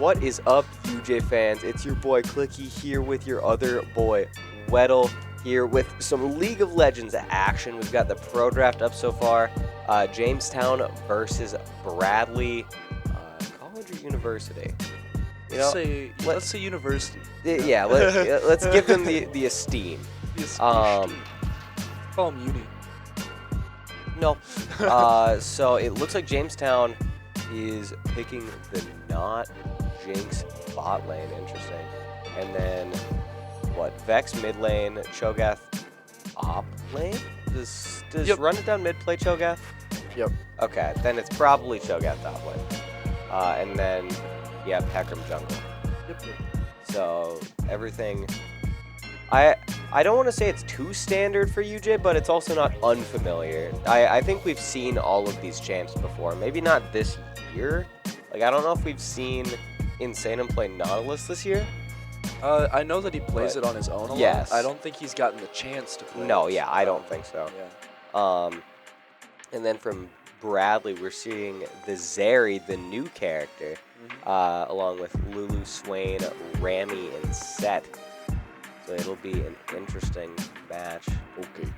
What is up, UJ fans? It's your boy Clicky here with your other boy Weddle here with some League of Legends action. We've got the pro draft up so far. Jamestown versus Bradley. College or university? You know, let's say university. Yeah, let's give them the esteem. Call them uni. No. So it looks like Jamestown is picking the not Jinx bot lane. Interesting. And then, what? Vex mid lane, Cho'Gath op lane? Does Run It Down mid play Cho'Gath? Yep. Okay, then it's probably Cho'Gath top lane. And then, yeah, Pekram jungle. Yep. So everything. I don't want to say it's too standard for UJ, but it's also not unfamiliar. I think we've seen all of these champs before. Maybe not this year. Like, I don't know if we've seen Insanum play Nautilus this year. I know that he plays it on his own a yes. lot. I don't think he's gotten the chance to play No, it. yeah, I don't think so. Yeah. And then from Bradley, we're seeing the Zeri, the new character, along with Lulu, Swain, Rami, and Set. So it'll be an interesting match. Okay.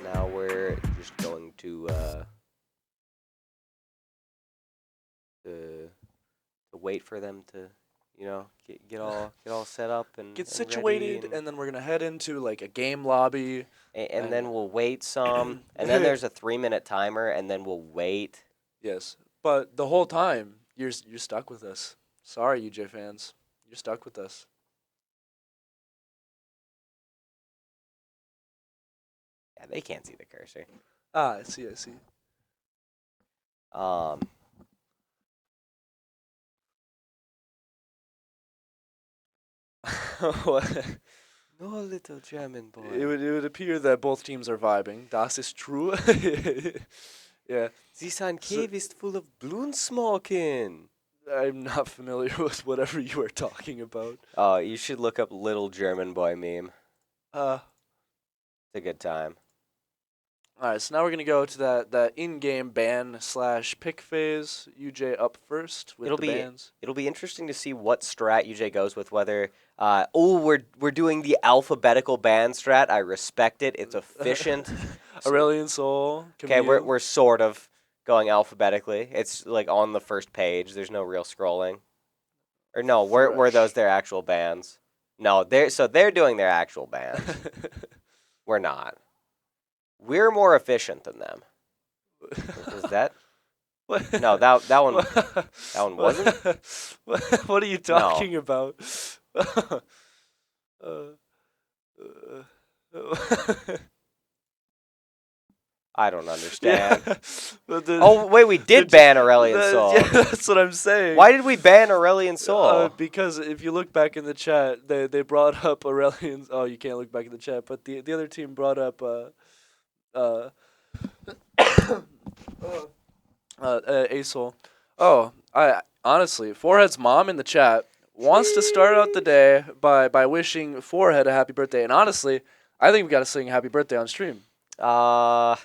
Now we're just going to wait for them to, get all set up and Get and situated, ready and then we're gonna head into like a game lobby. and then we'll wait some, and then there's a 3-minute timer, and then we'll wait. Yes, but the whole time you're stuck with us. Sorry, UJ fans, you're stuck with us. Yeah, they can't see the cursor. I see. No, little German boy. It would appear that both teams are vibing. Das ist true. Yeah. This cave is full of Bloonsmoking. I'm not familiar with whatever you are talking about. Oh, you should look up little German boy meme. It's a good time. Alright, so now we're gonna go to that in-game ban/pick phase. UJ up first with bans. It'll be interesting to see what strat UJ goes with. Whether we're doing the alphabetical ban strat. I respect it. It's efficient. Aurelion Sol. Okay, we're sort of going alphabetically. It's like on the first page. There's no real scrolling. Or no, were those their actual bans? No, they're doing their actual bans. We're not. We're more efficient than them. Is that? What? No, that one wasn't. What are you talking about? I don't understand. Yeah. Oh wait, we did ban Aurelion Sol. Yeah, that's what I'm saying. Why did we ban Aurelion Sol? Because if you look back in the chat, they brought up Aurelion. Oh, you can't look back in the chat, but the other team brought up Asol. Oh, I honestly, Forehead's mom in the chat wants to start out the day by wishing Forehead a happy birthday. And honestly, I think we got to sing happy birthday on stream. Yeah.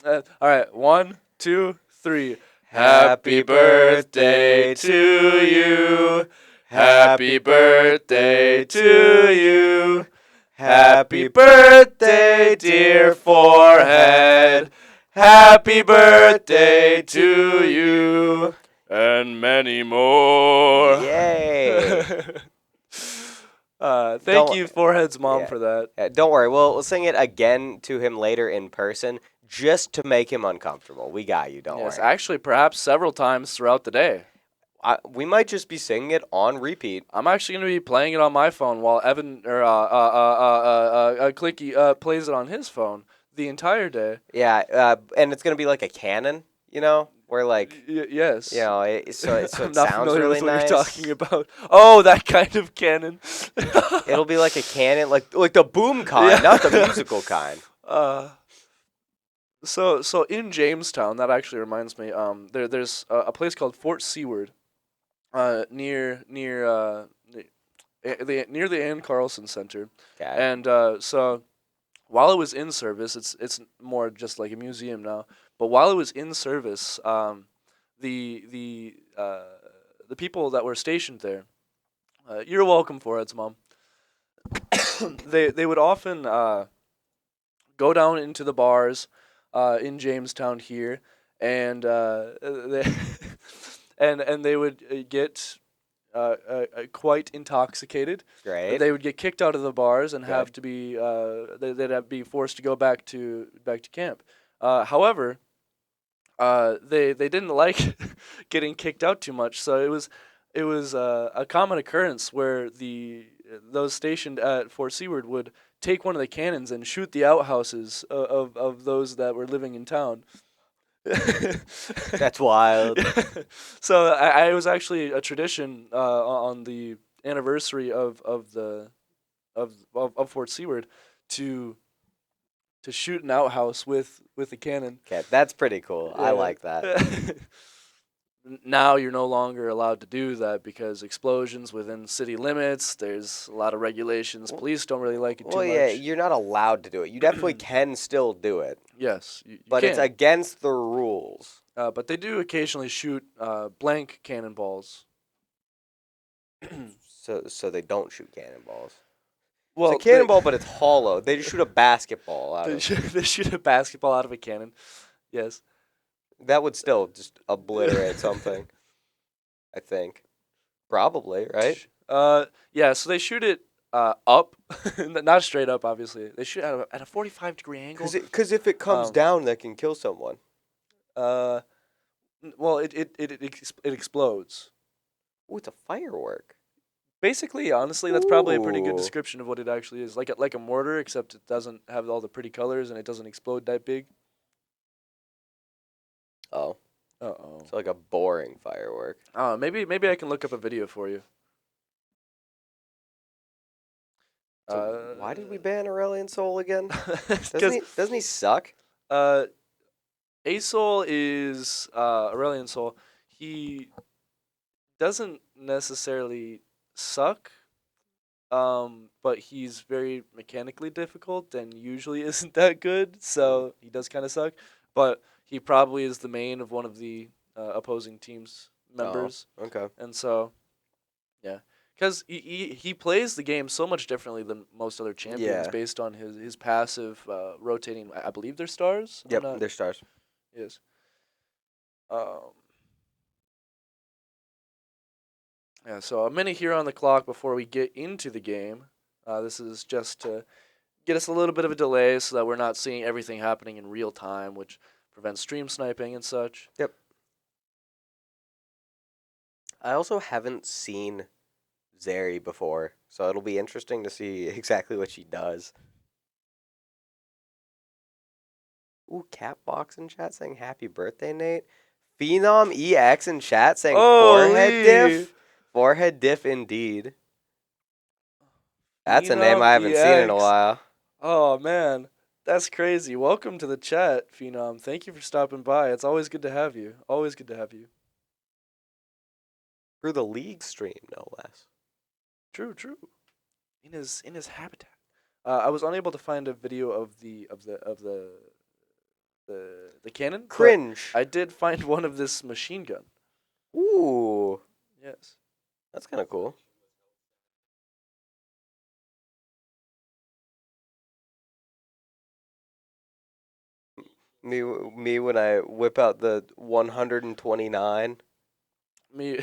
All right, 1, 2, 3. Happy birthday to you. Happy birthday to you. Happy birthday, dear Forehead. Happy birthday to you. And many more. Yay. Thank you, Forehead's mom, for that. Don't worry, we'll sing it again to him later in person just to make him uncomfortable. We got you, don't worry. Actually, perhaps several times throughout the day. We might just be singing it on repeat. I'm actually going to be playing it on my phone while Evan or Clicky plays it on his phone the entire day. Yeah, and it's going to be like a canon, where like yes, so it I'm not sounds familiar really with what nice. you're talking about. Oh, that kind of canon. It'll be like a canon, like the boom kind, not the musical kind. So in Jamestown, that actually reminds me. There's a place called Fort Seward, near the Ann Carlson Center, Okay. and so while it was in service, it's more just like a museum now. But while it was in service, the people that were stationed there. You're welcome, Forehead's mom. They would often go down into the bars in Jamestown here, and they and they would get quite intoxicated. Great. They would get kicked out of the bars and have Good. to be they'd have to be forced to go back to camp. However, they didn't like getting kicked out too much, so it was a common occurrence where those stationed at Fort Seward would take one of the cannons and shoot the outhouses of those that were living in town. That's wild. So I was actually a tradition on the anniversary of Fort Seward to shoot an outhouse with a cannon. Okay, that's pretty cool. I like that. Now you're no longer allowed to do that because explosions within city limits. There's a lot of regulations. Police don't really like it too Well, much. yeah, you're not allowed to do it. You definitely can still do it, Yes, you but it's can. against the rules. But they do occasionally shoot blank cannonballs. So they don't shoot cannonballs. Well, It's a cannonball, but it's hollow. They just shoot a basketball out they of they shoot a basketball out of a cannon. Yes. That would still just obliterate something. I think. Probably, right? Yeah. So they shoot it up, not straight up. Obviously, they shoot at a 45-degree angle. Because if it comes down, that can kill someone. Well, it explodes. Ooh, it's a firework. Basically, honestly, that's probably a pretty good Ooh. description of what it actually is. Like a mortar, except it doesn't have all the pretty colors and it doesn't explode that big. Oh, Uh-oh. it's like a boring firework. Maybe I can look up a video for you. So why did we ban Aurelian Soul again? Because Doesn't he suck? Asol is Aurelian Soul. He doesn't necessarily suck, but he's very mechanically difficult and usually isn't that good. So he does kind of suck. But he probably is the main of one of the opposing team's members, Okay. and so yeah. Because he plays the game so much differently than most other champions Yeah. based on his passive rotating. I believe they're stars. I'm Yep, not- they're stars. Yes. Yeah, so a minute here on the clock before we get into the game. This is just to get us a little bit of a delay so that we're not seeing everything happening in real time, which prevents stream sniping and such. Yep. I also haven't seen Zeri before, so it'll be interesting to see exactly what she does. Ooh, Catbox in chat saying happy birthday, Nate. Phenom EX in chat saying forehead diff. Forehead diff indeed. That's a name I haven't seen in a EX. while. Oh, man. That's crazy. Welcome to the chat, Phenom. Thank you for stopping by. It's always good to have you. Always good to have you. Through the league stream, no less. True. In his habitat. I was unable to find a video of the cannon. but Cringe. I did find one of this machine gun. Ooh, Yes. that's kind of cool. Me when I whip out the 129. Me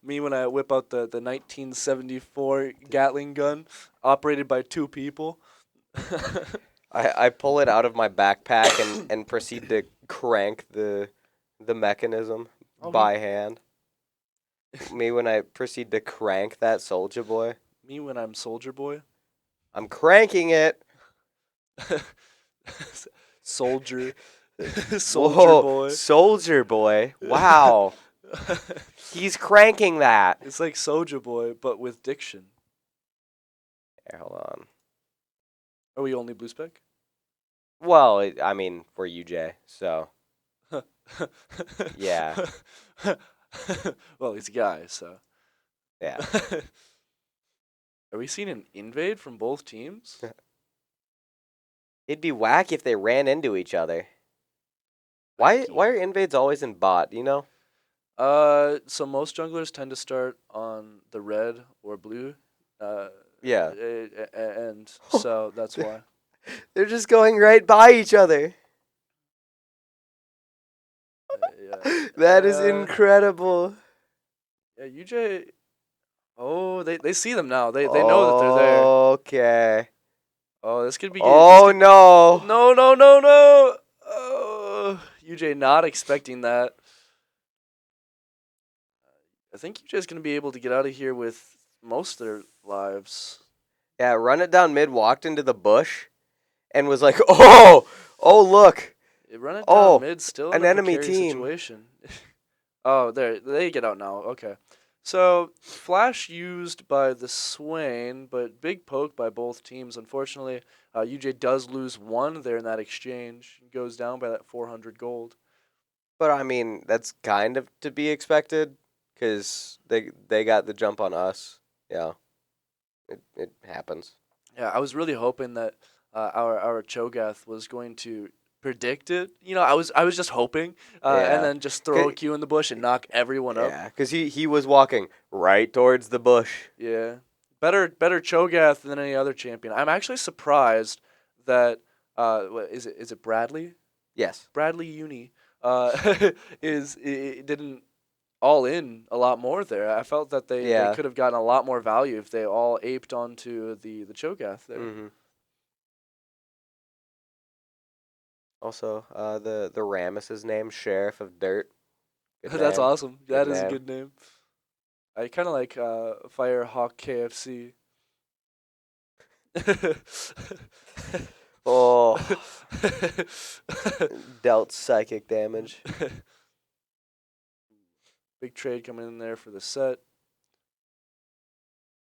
me when I whip out the 1974 Gatling gun operated by two people. I pull it out of my backpack and proceed to crank the mechanism by hand. Me when I proceed to crank that Soldier Boy. Me when I'm Soldier Boy. I'm cranking it. Soldier Whoa, Boy. Soldier Boy. Wow. He's cranking that. It's like Soldier Boy, but with diction. Here, hold on. Are we only blue spec? Well, I mean, we're UJ, so yeah. Well, he's a guy, so. Yeah. Are we seeing an invade from both teams? It'd be whack if they ran into each other. Why are invades always in bot? You know? So most junglers tend to start on the red or blue. Uh, Yeah. and so that's why. They're just going right by each other. Yeah. That is incredible. Yeah, UJ. Oh, they see them now. They know that they're there. Okay. Oh, this could be. This Oh could. no. No, no, no, no. Oh, UJ not expecting that. I think UJ's gonna be able to get out of here with most of their lives. Yeah, run it down mid, walked into the bush, and was like, oh look, Run it down oh, mid, still in an a enemy precarious team. situation. Oh, there they get out now. Okay, so flash used by the Swain, but big poke by both teams. Unfortunately, UJ does lose one there in that exchange. He goes down by that 400 gold. But I mean, that's kind of to be expected, because they got the jump on us. Yeah, it happens. Yeah, I was really hoping that our Cho'Gath was going to predict it. You know, I was just hoping, and Yeah, then just throw a Q in the bush and knock everyone up. yeah, because he was walking right towards the bush. Yeah, better Cho'Gath than any other champion. I'm actually surprised that is it Bradley Yes. Bradley Uni is it didn't all in a lot more there. I felt that they Yeah. could have gotten a lot more value if they all aped onto the Cho'Gath there. Mm-hmm. Also, the Ram is his name, Sheriff of Dirt. Good That's name. awesome. Good That is a name. good name. I kind of like Firehawk KFC. Oh, dealt psychic damage. Big trade coming in there for the set.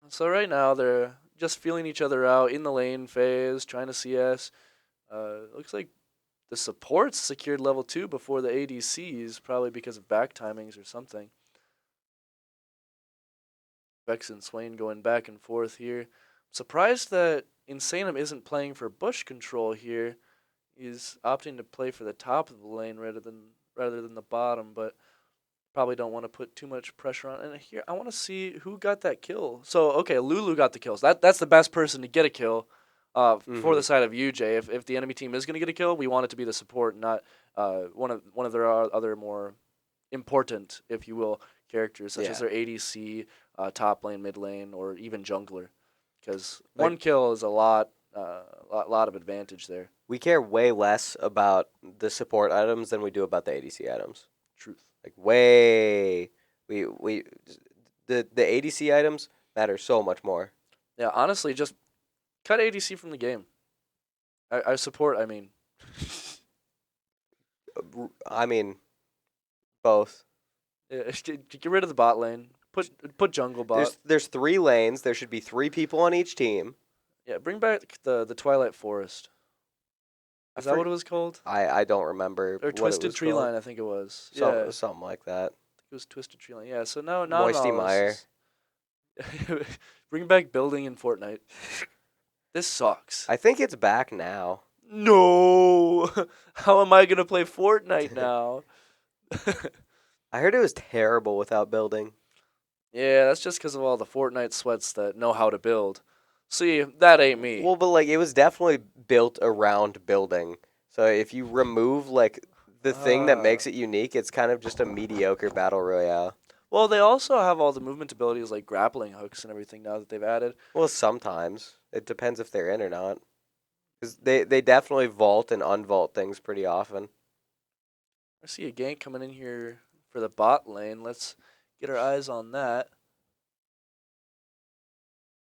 So right now they're just feeling each other out in the lane phase, trying to CS. Looks like the supports secured level 2 before the ADCs, probably because of back timings or something. Vex and Swain going back and forth here. Surprised that Insanum isn't playing for bush control here. He's opting to play for the top of the lane rather than the bottom, but probably don't want to put too much pressure on. And here I want to see who got that kill. So okay, Lulu got the kills. That's the best person to get a kill for the side of UJ. If the enemy team is going to get a kill, we want it to be the support, not one of their other more important, if you will, characters such as their ADC, top lane, mid lane, or even jungler. Because one kill is a lot of advantage there. We care way less about the support items than we do about the ADC items. Truth. Like way, we the ADC items matter so much more. Yeah, honestly, just cut ADC from the game. I support. I mean, I mean, both. yeah, get rid of the bot lane. Put jungle bot. There's 3 lanes. There should be 3 people on each team. Yeah, bring back the Twilight Forest. Is that what it was called? I don't remember Or what Twisted it was Tree called. Line, I think it was. Yeah, Something like that. it was Twisted Tree Line. Yeah, so now Moisty all Mire. this is bring back building in Fortnite. This sucks. I think it's back now. No, how am I gonna play Fortnite now? I heard it was terrible without building. Yeah, that's just because of all the Fortnite sweats that know how to build. See, that ain't me. Well, but like it was definitely built around building. So if you remove like the thing that makes it unique, it's kind of just a mediocre battle royale. Well, they also have all the movement abilities like grappling hooks and everything now that they've added. Well, sometimes it depends if they're in or not. Because they definitely vault and unvault things pretty often. I see a gank coming in here for the bot lane. Let's get our eyes on that.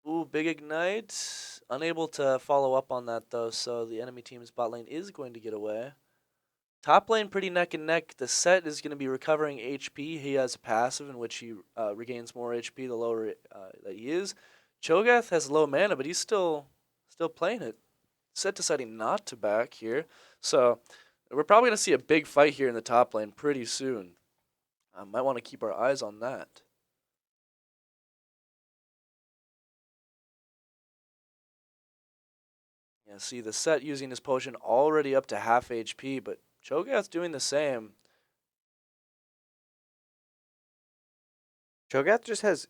Ooh, big ignite. Unable to follow up on that though, so the enemy team's bot lane is going to get away. Top lane pretty neck and neck. The set is going to be recovering HP. He has a passive in which he regains more HP the lower that he is. Cho'Gath has low mana, but he's still playing it. Set deciding not to back here. So we're probably going to see a big fight here in the top lane pretty soon. I might want to keep our eyes on that. Yeah, see the set using his potion already up to half HP, but Cho'Gath's doing the same. Cho'Gath just has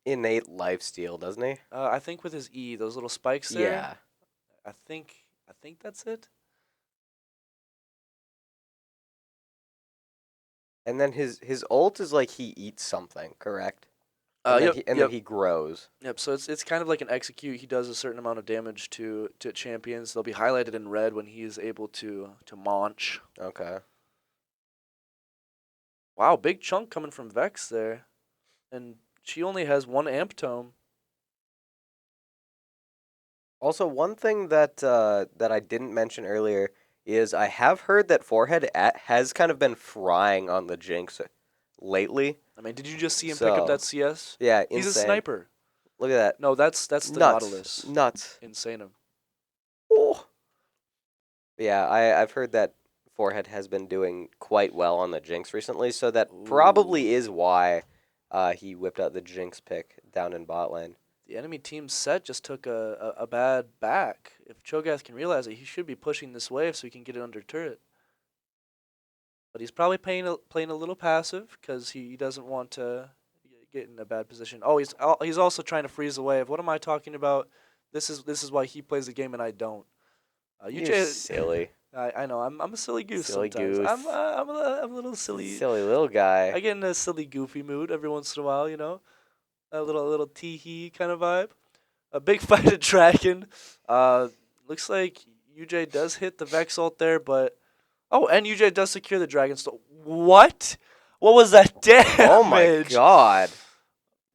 innate lifesteal, doesn't he? I think with his E, those little spikes there. Yeah. I think that's it. And then his ult is like he eats something, correct? And then Yep. he grows. Yep. So it's kind of like an execute. He does a certain amount of damage to champions. They'll be highlighted in red when he is able to launch. Okay. Wow, big chunk coming from Vex there, and she only has one amp tome. Also, one thing that I didn't mention earlier is I have heard that Forehead has kind of been frying on the Jinx lately. I mean, did you just see him pick up that CS? Yeah, He's insane. a sniper. Look at that. No, that's the Nautilus. Nuts. Insane him. Oh. Yeah, I've heard that Forehead has been doing quite well on the Jinx recently, so that probably is why he whipped out the Jinx pick down in bot lane. The enemy team's set just took a bad back. If Cho'Gath can realize it, he should be pushing this wave so he can get it under turret. But he's probably playing a little passive because he doesn't want to get in a bad position. Oh, he's also trying to freeze the wave. What am I talking about? This is why he plays the game and I don't. You're silly. I know. I'm a silly goose Silly sometimes. goose. I'm a little silly. Silly little guy. I get in a silly goofy mood every once in a while. You know, a little tee hee kind of vibe. A big fight at Dragon. Looks like UJ does hit the Vex ult there, but and UJ does secure the Dragon Stone. What? What was that damage? Oh my god.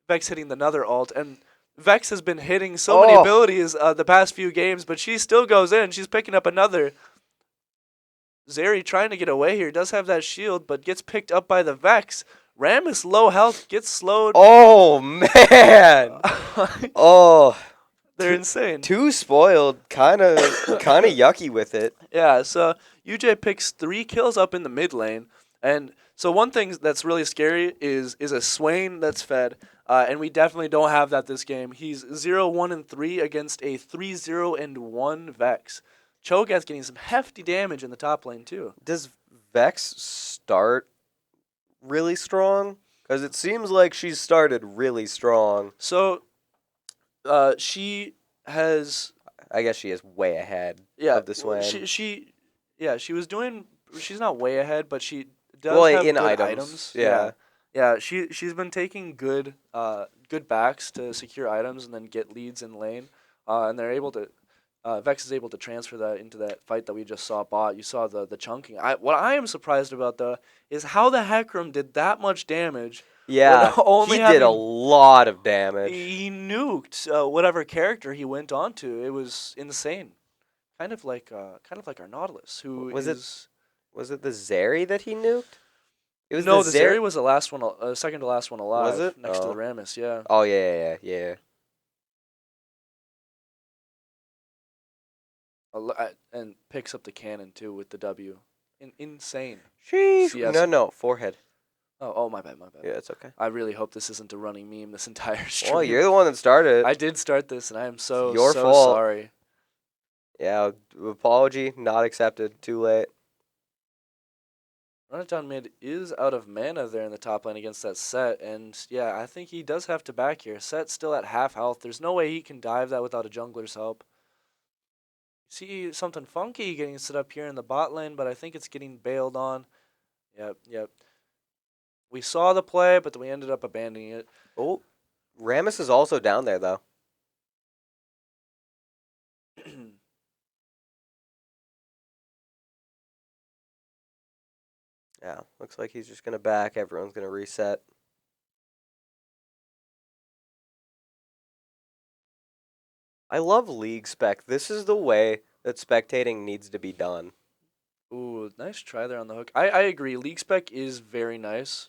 Vex hitting another ult, and Vex has been hitting so many abilities the past few games, but she still goes in. She's picking up another. Zeri trying to get away here, does have that shield, but gets picked up by the Vex. Rammus low health, gets slowed. Oh man. Oh. They're insane. Too spoiled, kind of yucky with it. Yeah, so UJ picks 3 kills up in the mid lane, and so one thing that's really scary is a Swain that's fed, and we definitely don't have that this game. He's 0-1-3 against a 3-0-1 Vex. Cho'Gath's getting some hefty damage in the top lane too. Does Vex start really strong? Because it seems like she's started really strong. So, she has. I guess she is way ahead of the Swain. She was doing. She's not way ahead, but she does have in good items. Yeah. She's been taking good backs to secure items and then get leads in lane, and they're able to. Vex is able to transfer that into that fight that we just saw bot. You saw the chunking. What I am surprised about though is how the Hecarim did that much damage. Yeah, he did a lot of damage. He nuked whatever character he went on to. It was insane. Kind of like our Nautilus, who was it the Zeri that he nuked? It was the Zeri was the last one, second to last one alive. Was it? Next to the Rammus? Yeah. Oh yeah. And picks up the cannon too with the W. Insane. Sheesh. No, Forehead. Oh, my bad. Yeah, it's okay. I really hope this isn't a running meme this entire stream. Well, you're the one that started. I did start this, and I am so fault. sorry. Yeah, apology not accepted. Too late. Run it down mid is out of mana there in the top lane against that Set, and yeah, I think he does have to back here. Set's still at half health. There's no way he can dive that without a jungler's help. See something funky getting set up here in the bot lane, but I think it's getting bailed on. Yep. We saw the play, but we ended up abandoning it. Oh, Rammus is also down there, though. Yeah, looks like he's just going to back. Everyone's going to reset. I love League Spec. This is the way that spectating needs to be done. Ooh, nice try there on the hook. I agree. League Spec is very nice.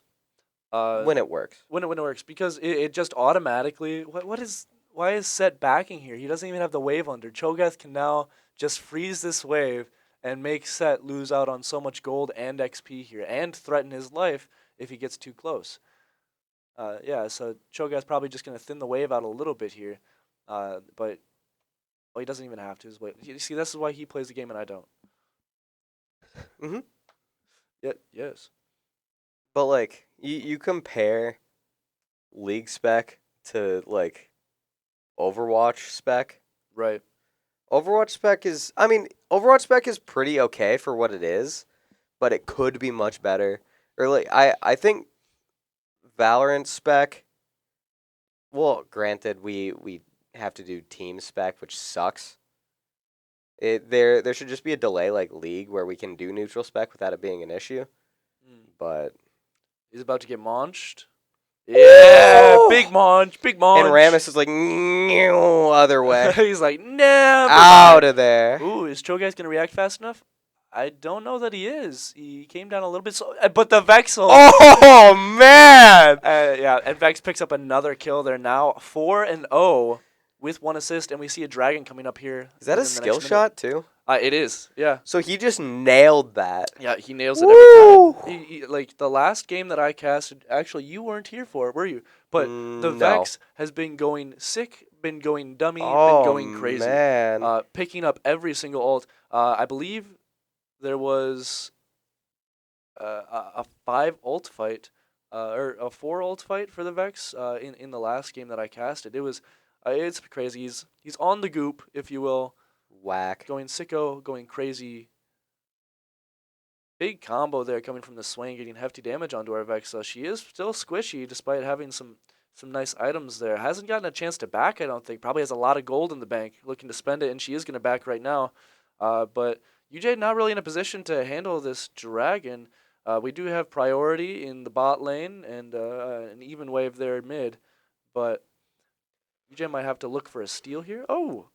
When it works. When it works, because it just automatically. Why is Set backing here? He doesn't even have the wave under. Cho'Gath can now just freeze this wave and make Set lose out on so much gold and XP here, and threaten his life if he gets too close. So Cho'Gath's probably just gonna thin the wave out a little bit here, but he doesn't even have to. You see, this is why he plays the game and I don't. Yeah, yes. But like you compare League spec to like Overwatch spec. Right. Overwatch spec is pretty okay for what it is, but it could be much better. Or like I think Valorant spec. Well, granted, we have to do team spec, which sucks. There should just be a delay like League where we can do neutral spec without it being an issue. Mm. But He's about to get launched. Yeah, big munch, big munch. and Ramus is like other way, He's like, never out mind. of there. Ooh, is Cho'Gath gonna react fast enough? I don't know that he is. He came down a little bit, but the Vexel. Oh man! Yeah, and Vex picks up another kill. They're now 4-0 with 1 assist, and we see a dragon coming up here. Is that a within the skill next minute. shot too? It is. Yeah. So he just nailed that. Yeah, he nails it every time. Like the last game that I casted, actually, you weren't here for it, were you? But the No. Vex has been going sick, been going dummy, Oh been going crazy. man! Picking up every single ult. I believe there was a 5 ult fight, or a 4 ult fight for the Vex in the last game that I casted. It's crazy. He's on the goop, if you will, Whack. going sicko, going crazy. Big combo there coming from the Swain, getting hefty damage onto our Vex. She is still squishy despite having some nice items there. Hasn't gotten a chance to back, I don't think. Probably has a lot of gold in the bank, looking to spend it, and she is going to back right now. But UJ not really in a position to handle this dragon. We do have priority in the bot lane and an even wave there mid, but UJ might have to look for a steal here. Oh,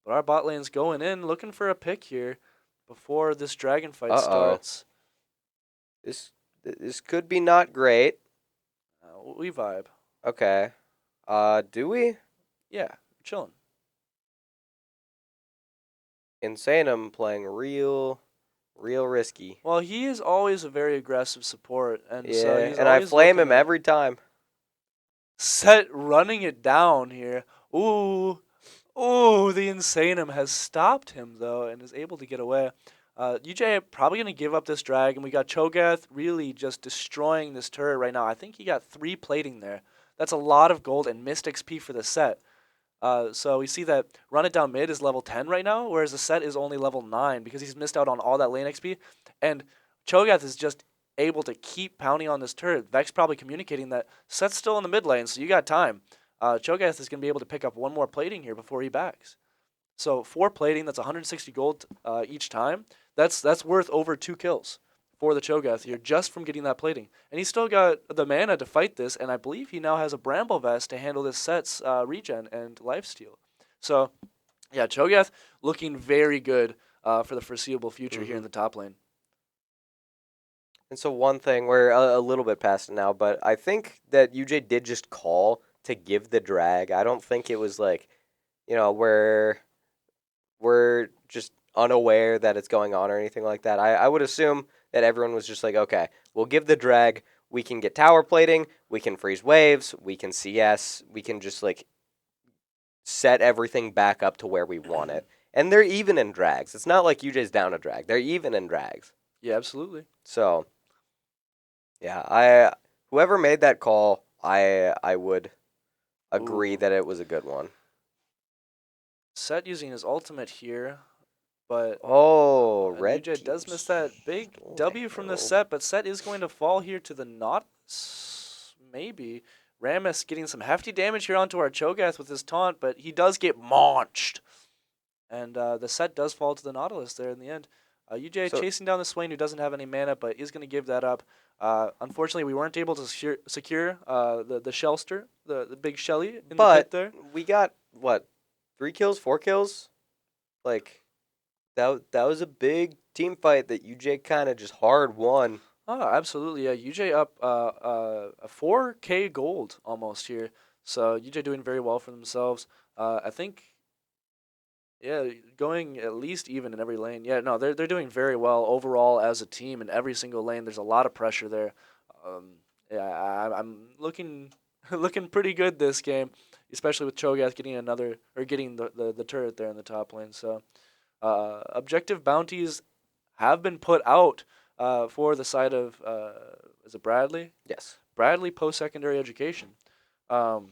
but our bot lane's going in, looking for a pick here before this dragon fight starts. This could be not great. We vibe. Okay. Do we? Yeah, we're chilling. Insanum playing real risky. Well, he is always a very aggressive support, and Yeah, so he's and I always flame looking him to every time. Set running it down here. Ooh, the Insanum has stopped him though, and is able to get away. UJ probably gonna give up this drag, and we got Cho'Gath really just destroying this turret right now. I think he got 3 plating there. That's a lot of gold and missed XP for the set. So we see that Run It Down Mid is level 10 right now, whereas the set is only level 9 because he's missed out on all that lane XP. And Cho'Gath is just able to keep pounding on this turret. Vex probably communicating that set's still in the mid lane, so you got time. Cho'Gath is going to be able to pick up 1 more plating here before he backs. So 4 plating, that's 160 gold each time. That's worth over 2 kills for the Cho'Gath here just from getting that plating. And he's still got the mana to fight this, and I believe he now has a Bramble Vest to handle this set's regen and lifesteal. So, yeah, Cho'Gath looking very good for the foreseeable future here in the top lane. And so one thing, we're a little bit past it now, but I think that UJ did just call to give the drag. I don't think it was like, we're just unaware that it's going on or anything like that. I would assume that everyone was just like, okay, we'll give the drag. We can get tower plating. We can freeze waves. We can CS. We can just like set everything back up to where we want it. And they're even in drags. It's not like UJ's down a drag. They're even in drags. Yeah, absolutely. So, yeah, whoever made that call, I would agree that it was a good one. Set using his ultimate here, but Red UJ does miss that big W from the set, but set is going to fall here to the Nautilus. Maybe. Ramus getting some hefty damage here onto our Cho'Gath with his taunt, but he does get launched. And the set does fall to the Nautilus there in the end. UJ chasing down the Swain who doesn't have any mana, but is going to give that up. Unfortunately, we weren't able to secure the Shellster, the big Shelly in the pit there. We got, 3 kills, 4 kills? Like, that was a big team fight that UJ kind of just hard won. Oh, absolutely. Yeah, UJ up 4K gold almost here. So UJ doing very well for themselves. I think, yeah, going at least even in every lane. Yeah, no, they're doing very well overall as a team in every single lane. There's a lot of pressure there. I'm looking pretty good this game, especially with Cho'Gath getting the turret there in the top lane. So objective bounties have been put out for the side of is it Bradley? Yes. Bradley post-secondary education, um,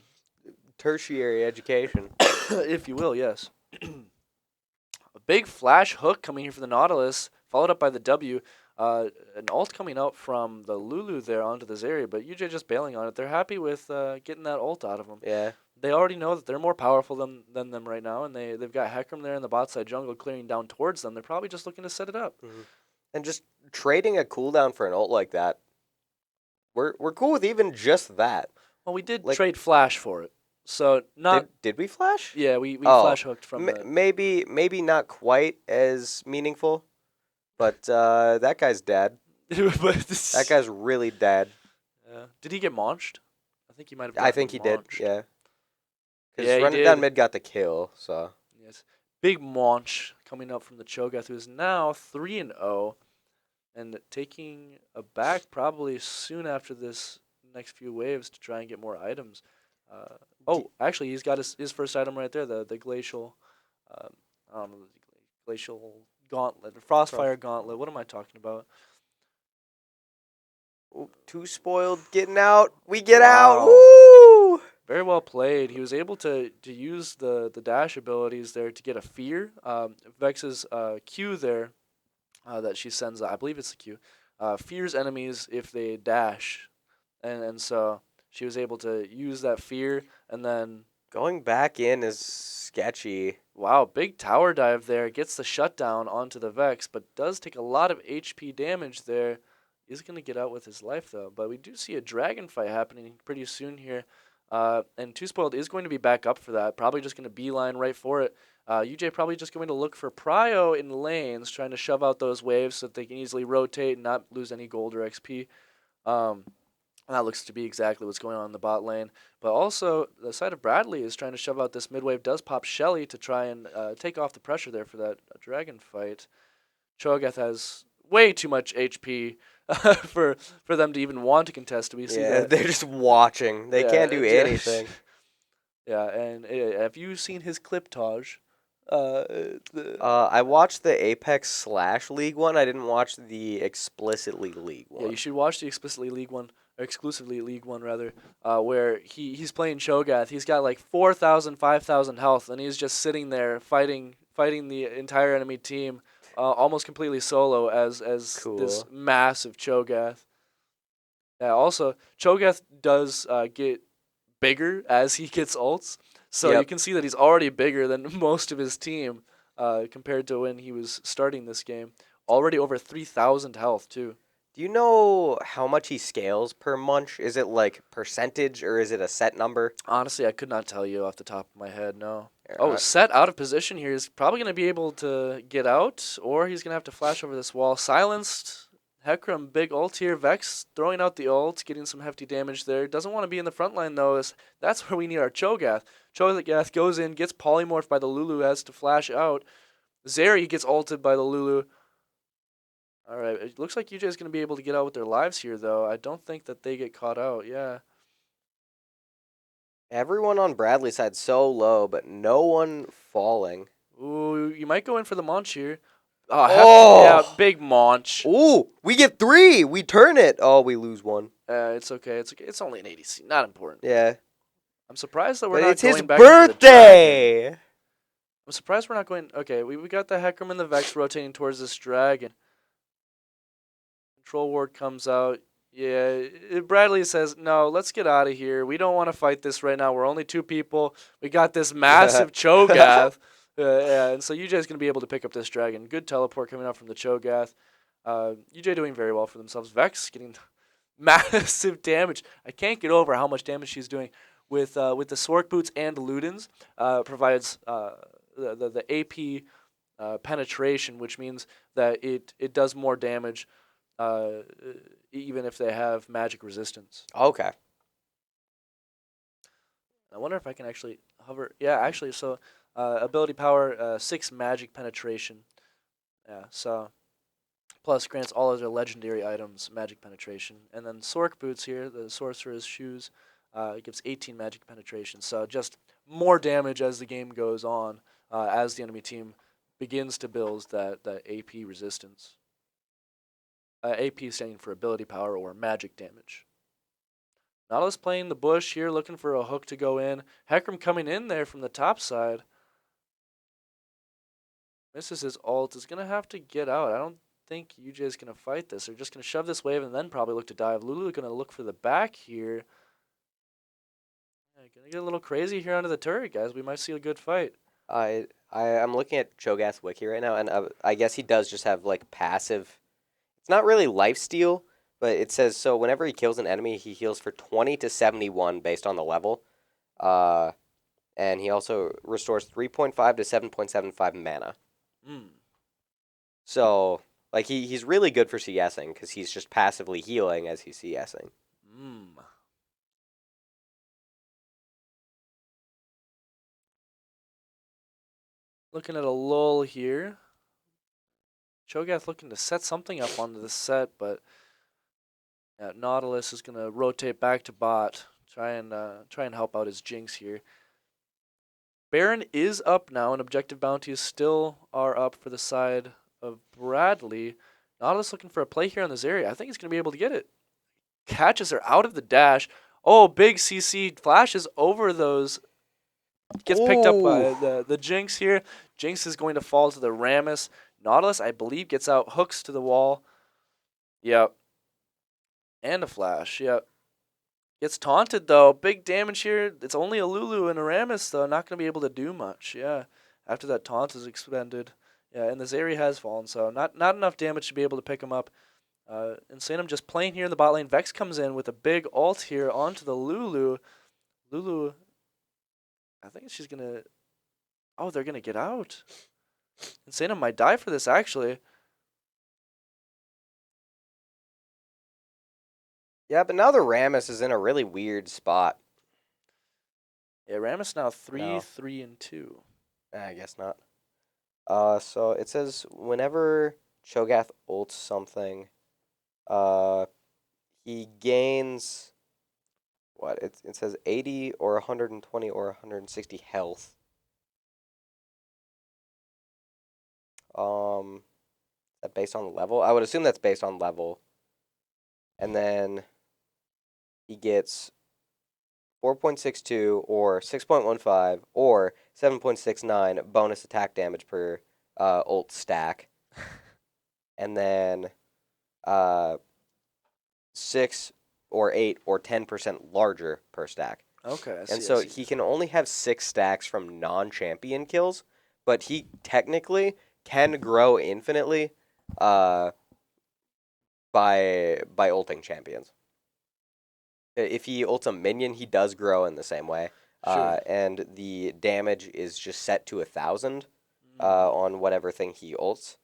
Tertiary education. if you will. Yes. A big flash hook coming here for the Nautilus, followed up by the W. An ult coming out from the Lulu there onto this area, but UJ just bailing on it. They're happy with getting that ult out of them. Yeah. They already know that they're more powerful than them right now, and they've got Heckram there in the bot side jungle clearing down towards them. They're probably just looking to set it up. Mm-hmm. And just trading a cooldown for an ult like that, we're cool with even just that. Well, we did Like- trade Flash for it, so not. Did we flash? Yeah, we Oh, flash hooked from the. Maybe not quite as meaningful, but that guy's dead. That guy's really dead. Did he get launched? I think he might have. I think he did. Yeah. Because Yeah, he running did. down mid got the kill. So Yes, big launch coming up from the Cho'Gath, who is now 3-0, and taking a back probably soon after this next few waves to try and get more items. Actually, he's got his first item right there, the glacial, I don't know, the glacial gauntlet, the frostfire gauntlet. What am I talking about? too spoiled getting out. We get Wow. out. Woo! Very well played. He was able to use the dash abilities there to get a fear. Vex's Q there that she sends, I believe it's the Q, fears enemies if they dash. And so she was able to use that fear and then... Going back in is sketchy. Wow, big tower dive there. Gets the shutdown onto the Vex, but does take a lot of HP damage there. He's going to get out with his life, though. But we do see a dragon fight happening pretty soon here. And Too Spoiled is going to be back up for that. Probably just going to beeline right for it. UJ probably just going to look for Prio in lanes, trying to shove out those waves so that they can easily rotate and not lose any gold or XP. And that looks to be exactly what's going on in the bot lane. But also, the side of Bradley is trying to shove out this mid wave. Does pop Shelly to try and take off the pressure there for that dragon fight. Cho'Gath has way too much HP for them to even want to contest. We see that. They're just watching. They can't do anything. Yeah, and have you seen his cliptage? I watched the Apex / League one. I didn't watch the explicitly League one. Yeah, you should watch the explicitly League one, or exclusively League one rather, where he's playing Cho'Gath. He's got like 4,000, 5,000 health, and he's just sitting there fighting the entire enemy team, almost completely solo as Cool. this massive Cho'Gath. Yeah, also Cho'Gath does get bigger as he gets ults, so Yep. you can see that he's already bigger than most of his team compared to when he was starting this game. Already over 3,000 health too. Do you know how much he scales per munch? Is it like percentage or is it a set number? Honestly, I could not tell you off the top of my head, no. Oh, Set out of position here. He's probably going to be able to get out, or he's going to have to flash over this wall. Silenced. Heckram, big ult here. Vex throwing out the ult, getting some hefty damage there. Doesn't want to be in the front line, though. That's where we need our Cho'Gath. Cho'Gath goes in, gets polymorphed by the Lulu, has to flash out. Zeri gets ulted by the Lulu. All right, it looks like UJ is going to be able to get out with their lives here, though. I don't think that they get caught out, yeah. Everyone on Bradley's side so low, but no one falling. Ooh, you might go in for the Monch here. Oh! Yeah, big Monch. Ooh, we get 3. We turn it. Oh, we lose 1. It's okay. It's okay. It's only an ADC. Not important. Yeah. I'm surprised that we're But not it's going his back into the birthday! dragon. I'm surprised we're not going... Okay, we got the Heckram and the Vex rotating towards this dragon. Control ward comes out. Yeah, Bradley says, no, let's get out of here. We don't want to fight this right now. We're only 2 people. We got this massive Cho'Gath. Yeah, and so UJ is going to be able to pick up this dragon. Good teleport coming out from the Cho'Gath. UJ doing very well for themselves. Vex getting massive damage. I can't get over how much damage she's doing with the Sork Boots and Ludens. Provides the AP penetration, which means that it does more damage even if they have magic resistance. Okay. I wonder if I can actually hover. Yeah, actually, so ability power 6 magic penetration. Yeah, so plus grants all other legendary items magic penetration, and then Sork Boots here, the sorcerer's shoes, gives 18 magic penetration. So just more damage as the game goes on, as the enemy team begins to build that AP resistance. AP standing for ability power or magic damage. Nautilus playing the bush here, looking for a hook to go in. Hecarim coming in there from the top side. Misses his ult. Is going to have to get out. I don't think UJ is going to fight this. They're just going to shove this wave and then probably look to dive. Lulu going to look for the back here. Yeah, going to get a little crazy here under the turret, guys. We might see a good fight. I'm looking at Cho'Gath's wiki right now, and I guess he does just have like passive. It's not really lifesteal, but it says so whenever he kills an enemy, he heals for 20 to 71 based on the level. And he also restores 3.5 to 7.75 mana. So, like, he's really good for CSing because he's just passively healing as he's CSing. Looking at a lull here. Cho'Gath looking to set something up onto the set, but yeah, Nautilus is going to rotate back to bot. Try and help out his Jinx here. Baron is up now, and objective bounties still are up for the side of Bradley. Nautilus looking for a play here on this area. I think he's going to be able to get it. Catches her out of the dash. Oh, big CC flashes over those. Gets picked up by the Jinx here. Jinx is going to fall to the Rammus. Nautilus, I believe, gets out, hooks to the wall. Yep. And a flash, yep. Gets taunted, though. Big damage here. It's only a Lulu and a Rammus, though. Not going to be able to do much, yeah. After that taunt is expended. Yeah, and the Zeri has fallen, so not enough damage to be able to pick him up. Insanum just playing here in the bot lane. Vex comes in with a big ult here onto the Lulu. Lulu, I think she's going to... Oh, they're going to get out. Insanum might die for this, actually. Yeah, but now the Rammus is in a really weird spot. Yeah, Rammus now 3-3-2. I guess not. So it says whenever Cho'Gath ults something, he gains what? It says 80 or 120 or 160 health. Is that based on level? I would assume that's based on level. And then he gets 4.62 or 6.15 or 7.69 bonus attack damage per ult stack. And then 6 or 8 or 10% larger per stack. Okay. And so he can only have 6 stacks from non-champion kills, but he technically can grow infinitely by ulting champions. If he ults a minion, he does grow in the same way. Sure. And the damage is just set to 1,000 on whatever thing he ults.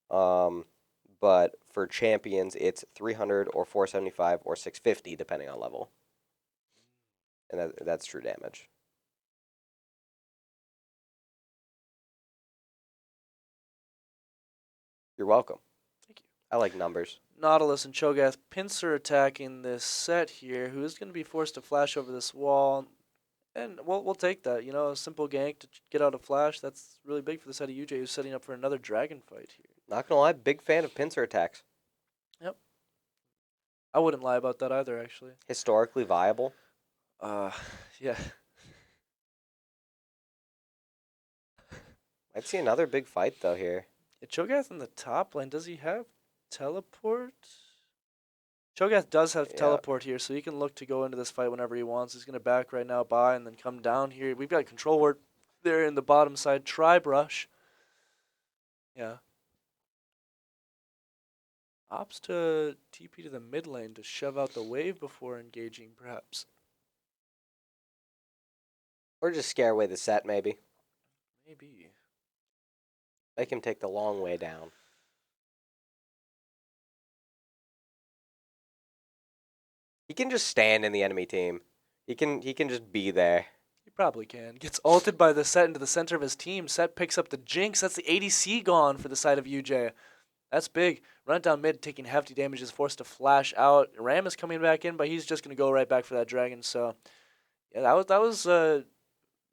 But for champions, it's 300 or 475 or 650, depending on level. And that's true damage. You're welcome. Thank you. I like numbers. Nautilus and Cho'Gath pincer attacking this set here, who is going to be forced to flash over this wall. And we'll take that. You know, a simple gank to get out a flash, that's really big for the side of UJ, who's setting up for another dragon fight here. Not gonna lie, big fan of pincer attacks. Yep. I wouldn't lie about that either, actually. Historically viable. Yeah. I'd see another big fight, though, here. Cho'Gath in the top lane, does he have teleport? Cho'Gath does have teleport here, so he can look to go into this fight whenever he wants. He's going to back right now by and then come down here. We've got control ward there in the bottom side. Tri-brush. Yeah. Opts to TP to the mid lane to shove out the wave before engaging, perhaps. Or just scare away the set, maybe. Maybe. Make him take the long way down. He can just stand in the enemy team. He can just be there. He probably can. Gets ulted by the set into the center of his team. Set picks up the Jinx. That's the ADC gone for the side of UJ. That's big. Run it down mid, taking hefty damage, is forced to flash out. Ram is coming back in, but he's just going to go right back for that dragon. So, yeah, that was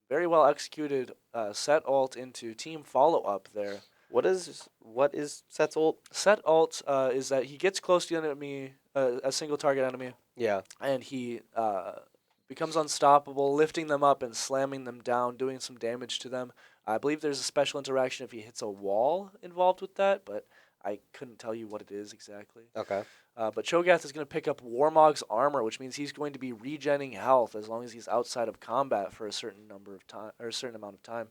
very well executed set ult into team follow-up there. What is Set's ult? Set alt is that he gets close to the enemy, a single target enemy, Yeah. and he becomes unstoppable, lifting them up and slamming them down, doing some damage to them. I believe there's a special interaction if he hits a wall involved with that, but I couldn't tell you what it is exactly. Okay. But Cho'Gath is going to pick up Warmog's armor, which means he's going to be regenning health as long as he's outside of combat for a certain number of time or a certain amount of time.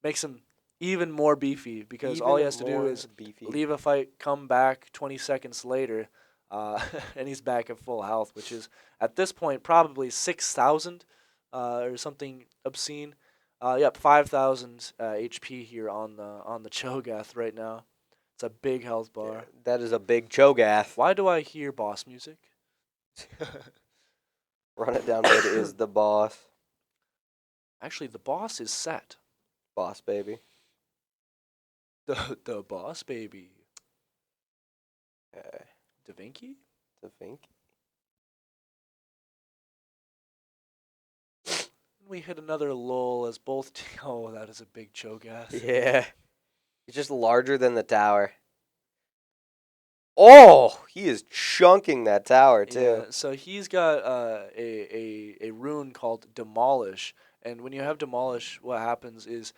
Makes him even more beefy because all he has to do is leave a fight, come back 20 seconds later, and he's back at full health, which is at this point probably 6,000 or something obscene. Yep, 5,000 HP here on the Cho'Gath right now. It's a big health bar. Yeah, that is a big Cho'Gath. Why do I hear boss music? Run it down mid is the boss. Actually, the boss is set. Boss baby. The boss baby. Okay. Da Vinci? I think. We hit another lull as both. Oh, that is a big Cho'Gath. Yeah. He's just larger than the tower. Oh, he is chunking that tower too. Yeah, so he's got a rune called Demolish, and when you have Demolish, what happens is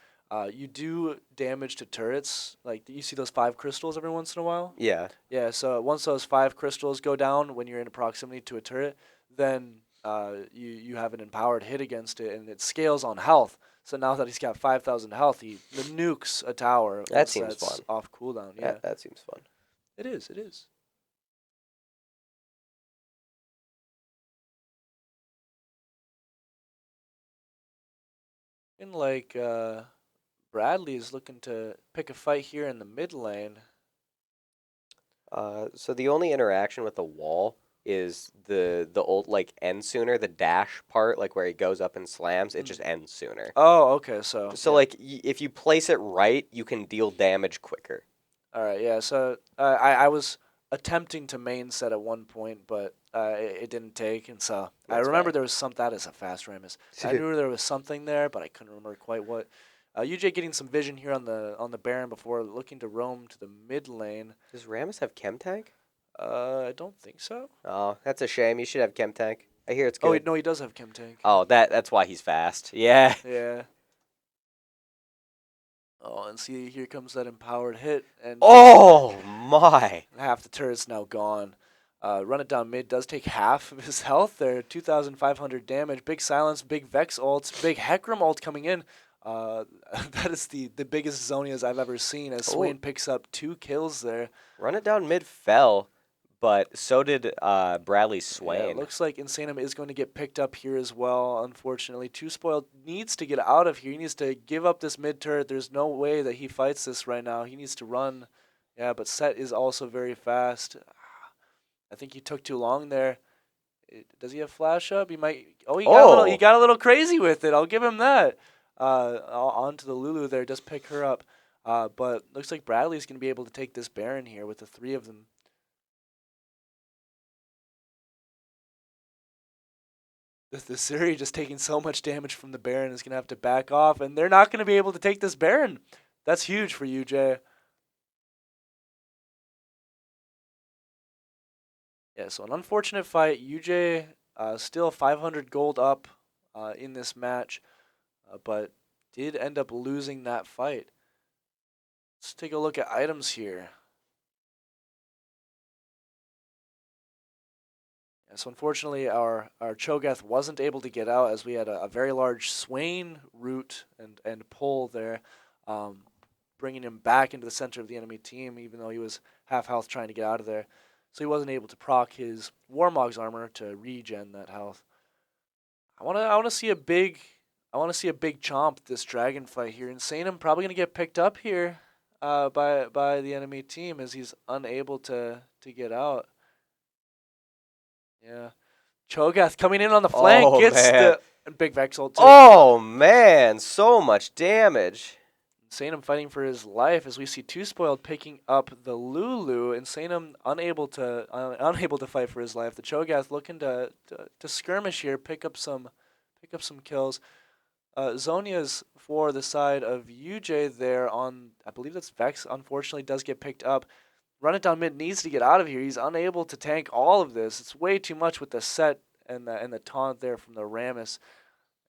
you do damage to turrets. Like you see those 5 crystals every once in a while. Yeah. Yeah. So once those 5 crystals go down when you're in proximity to a turret, then you have an empowered hit against it, and it scales on health. So now that he's got 5,000 health, he nukes a tower. That seems fun. Off cooldown. Yeah. That seems fun. It is. It is. And like Bradley is looking to pick a fight here in the mid lane. So the only interaction with the wall is the ult like ends sooner. The dash part, like where he goes up and slams, it just ends sooner. Oh, okay. So So like if you place it right, you can deal damage quicker. all right, yeah. So I was attempting to main set at one point, but it didn't take, and so I That's remember fine. there was some. That is a fast Ramus. I knew there was something there, but I couldn't remember quite what. UJ getting some vision here on the Baron before looking to roam to the mid lane. Does Rammus have chem tank? I don't think so. Oh, that's a shame. You should have chem tank. I hear it's good. Oh, wait, no, he does have Chem Tank. Oh, that's why he's fast. Yeah. Yeah. Oh, and see, here comes that empowered hit, and Oh my. half the turret's now gone. Run it down mid does take half of his health there, 2,500 damage. Big silence, big Vex ults, big Hecarim ult coming in. That is the biggest Zonias I've ever seen as Swain picks up 2 kills there. Run it down mid fell, but so did Bradley Swain. Yeah, it looks like Insanum is going to get picked up here as well, unfortunately. Too Spoiled needs to get out of here. He needs to give up this mid turret. There's no way that he fights this right now. He needs to run. Yeah, but Set is also very fast. I think he took too long there. Does he have flash up? He might. Oh, he got a little crazy with it. I'll give him that. Onto the Lulu there, just pick her up. But looks like Bradley's going to be able to take this Baron here with the 3 of them. The Siri just taking so much damage from the Baron is going to have to back off, and they're not going to be able to take this Baron. That's huge for UJ. Yeah, so an unfortunate fight. UJ still 500 gold up in this match, but did end up losing that fight. Let's take a look at items here. Yeah, so unfortunately, our Cho'Gath wasn't able to get out as we had a very large Swain root and pull there, bringing him back into the center of the enemy team, even though he was half health trying to get out of there. So he wasn't able to proc his Warmog's armor to regen that health. I wanna see a big chomp this dragon fight here. Insanum probably gonna get picked up here by the enemy team as he's unable to get out. Yeah. Cho'Gath coming in on the flank gets the big Vex ult too. Oh man, so much damage. Insanum fighting for his life as we see Too Spoiled picking up the Lulu. Insanum unable to fight for his life. The Cho'Gath looking to skirmish here, pick up some kills. Zonia's for the side of UJ there on, I believe that's Vex, unfortunately does get picked up. Run it down mid needs to get out of here. He's unable to tank all of this. It's way too much with the set and the taunt there from the Rammus,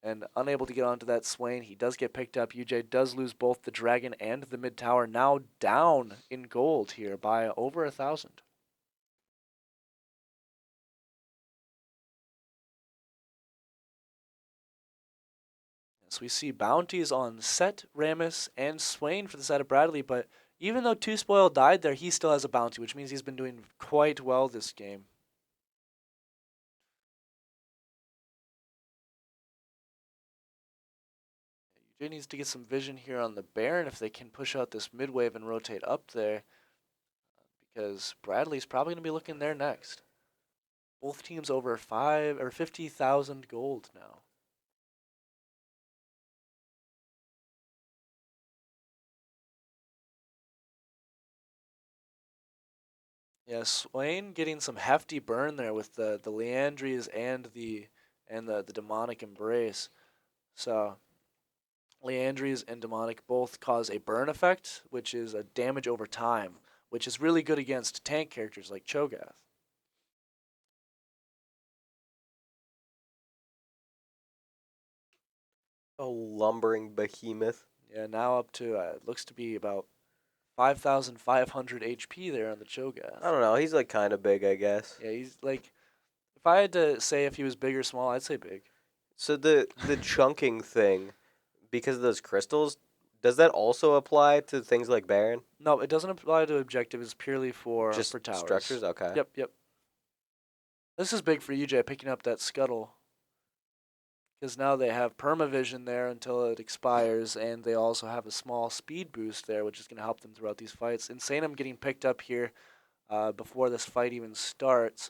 and unable to get onto that Swain. He does get picked up. UJ does lose both the Dragon and the mid tower, now down in gold here by over 1,000. So we see bounties on Set, Rammus, and Swain for the side of Bradley, but even though 2 Spoil died there, he still has a bounty, which means he's been doing quite well this game. UJ needs to get some vision here on the Baron if they can push out this mid wave and rotate up there, because Bradley's probably going to be looking there next. Both teams over 50,000 gold now. Yeah, Swain getting some hefty burn there with the Leandries and the demonic embrace. So Leandries and demonic both cause a burn effect, which is a damage over time, which is really good against tank characters like Cho'Gath. A lumbering behemoth. Yeah, now up to looks to be about 5,500 HP there on the Cho'Gath. I don't know. He's like kind of big, I guess. Yeah, he's like, if I had to say if he was big or small, I'd say big. So the chunking thing, because of those crystals, does that also apply to things like Baron? No, it doesn't apply to objective. It's purely for Just towers. structures? Okay. Yep. This is big for UJ picking up that scuttle, because now they have permavision there until it expires, and they also have a small speed boost there, which is going to help them throughout these fights. Insanum getting picked up here before this fight even starts.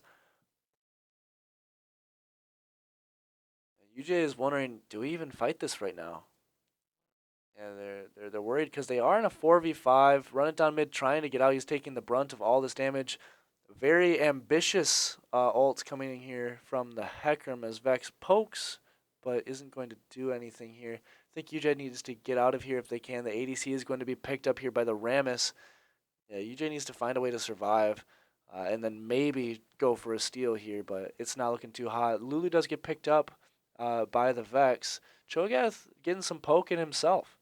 UJ is wondering, do we even fight this right now? Yeah, they're worried because they are in a 4v5. Run it down mid, trying to get out. He's taking the brunt of all this damage. Very ambitious ults coming in here from the Hecarim as Vex pokes, but isn't going to do anything here. I think UJ needs to get out of here if they can. The ADC is going to be picked up here by the Rammus. Yeah, UJ needs to find a way to survive, and then maybe go for a steal here, but it's not looking too hot. Lulu does get picked up by the Vex. Cho'Gath getting some poke in himself.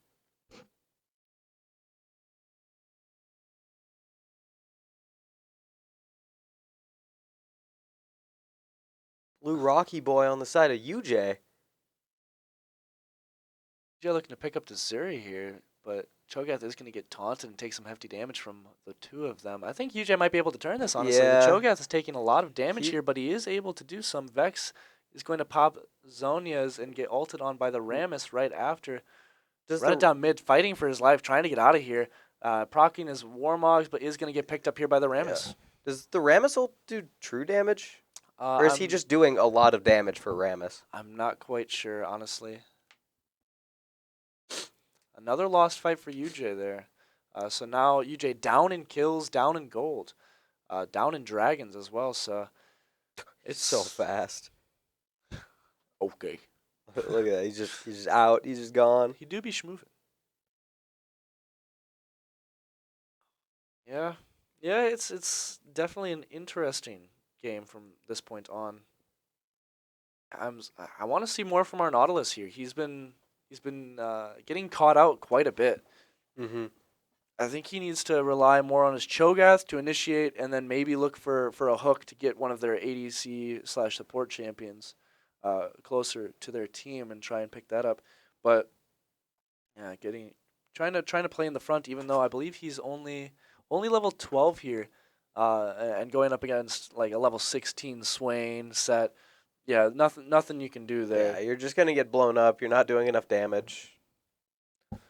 Blue Rocky Boy on the side of UJ. UJ looking to pick up the Zuri here, but Cho'Gath is going to get taunted and take some hefty damage from the two of them. I think UJ might be able to turn this, honestly. Yeah. The Cho'Gath is taking a lot of damage here, but he is able to do some. Vex is going to pop Zonia's and get ulted on by the Rammus right after. Run it down mid, fighting for his life, trying to get out of here. Proccing his Warmogs, but is going to get picked up here by the Rammus. Yeah. Does the Rammus ult do true damage? Or is he I'm- just doing a lot of damage for Rammus? I'm not quite sure, honestly. Another lost fight for UJ there. So now UJ down in kills, down in gold, down in dragons as well. So It's so fast. Okay. Look at that. He's just out. He's just gone. He do be schmoovin'. Yeah. Yeah, it's definitely an interesting game from this point on. I want to see more from our Nautilus here. He's been getting caught out quite a bit. Mm-hmm. I think he needs to rely more on his Cho'Gath to initiate, and then maybe look for a hook to get one of their ADC/support champions closer to their team and try and pick that up. But yeah, trying to play in the front, even though I believe he's only level 12 here, and going up against like a level 16 Swain set. Yeah, nothing you can do there. Yeah, you're just gonna get blown up. You're not doing enough damage.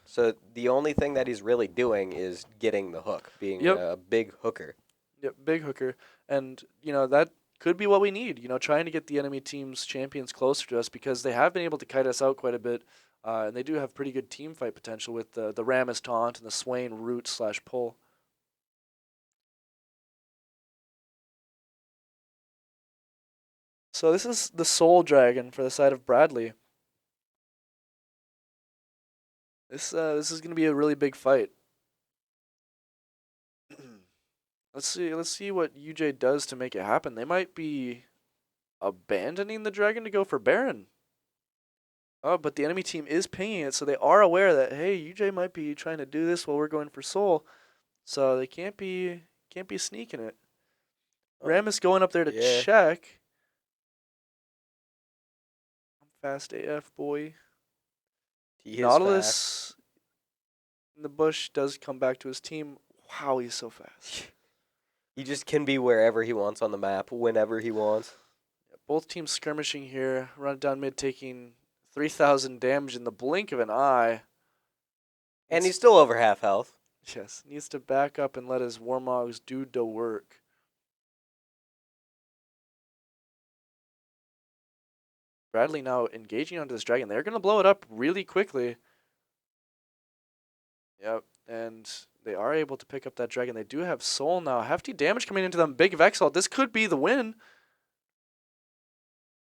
So the only thing that he's really doing is getting the hook, being a big hooker. Yep, big hooker, and that could be what we need. Trying to get the enemy team's champions closer to us, because they have been able to kite us out quite a bit, and they do have pretty good team fight potential with the Rammus taunt and the Swain root/pull. So this is the Soul Dragon for the side of Bradley. This is gonna be a really big fight. Let's see what UJ does to make it happen. They might be abandoning the dragon to go for Baron. Oh, but the enemy team is pinging it, so they are aware that hey, UJ might be trying to do this while we're going for Soul. So they can't be sneaking it. Ram is going up there to Yeah. check. I'm fast AF boy. He is fast. Nautilus in the bush does come back to his team. Wow, he's so fast. He just can be wherever he wants on the map, whenever he wants. Both teams skirmishing here. Run down mid, taking 3,000 damage in the blink of an eye. And he's still over half health. Yes, needs to back up and let his Warmogs do the work. Bradley now engaging onto this dragon. They're going to blow it up really quickly. Yep, and they are able to pick up that dragon. They do have soul now. Hefty damage coming into them. Big Vex ult. This could be the win.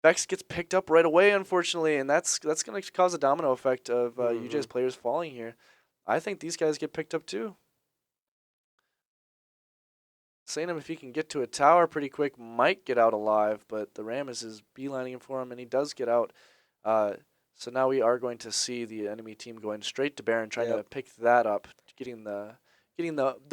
Vex gets picked up right away, unfortunately, and that's going to cause a domino effect of UJ's players falling here. I think these guys get picked up too. Sainam, if he can get to a tower pretty quick, might get out alive, but the Rammus is beelining him for him, and he does get out. So now we are going to see the enemy team going straight to Baron, trying to pick that up, getting the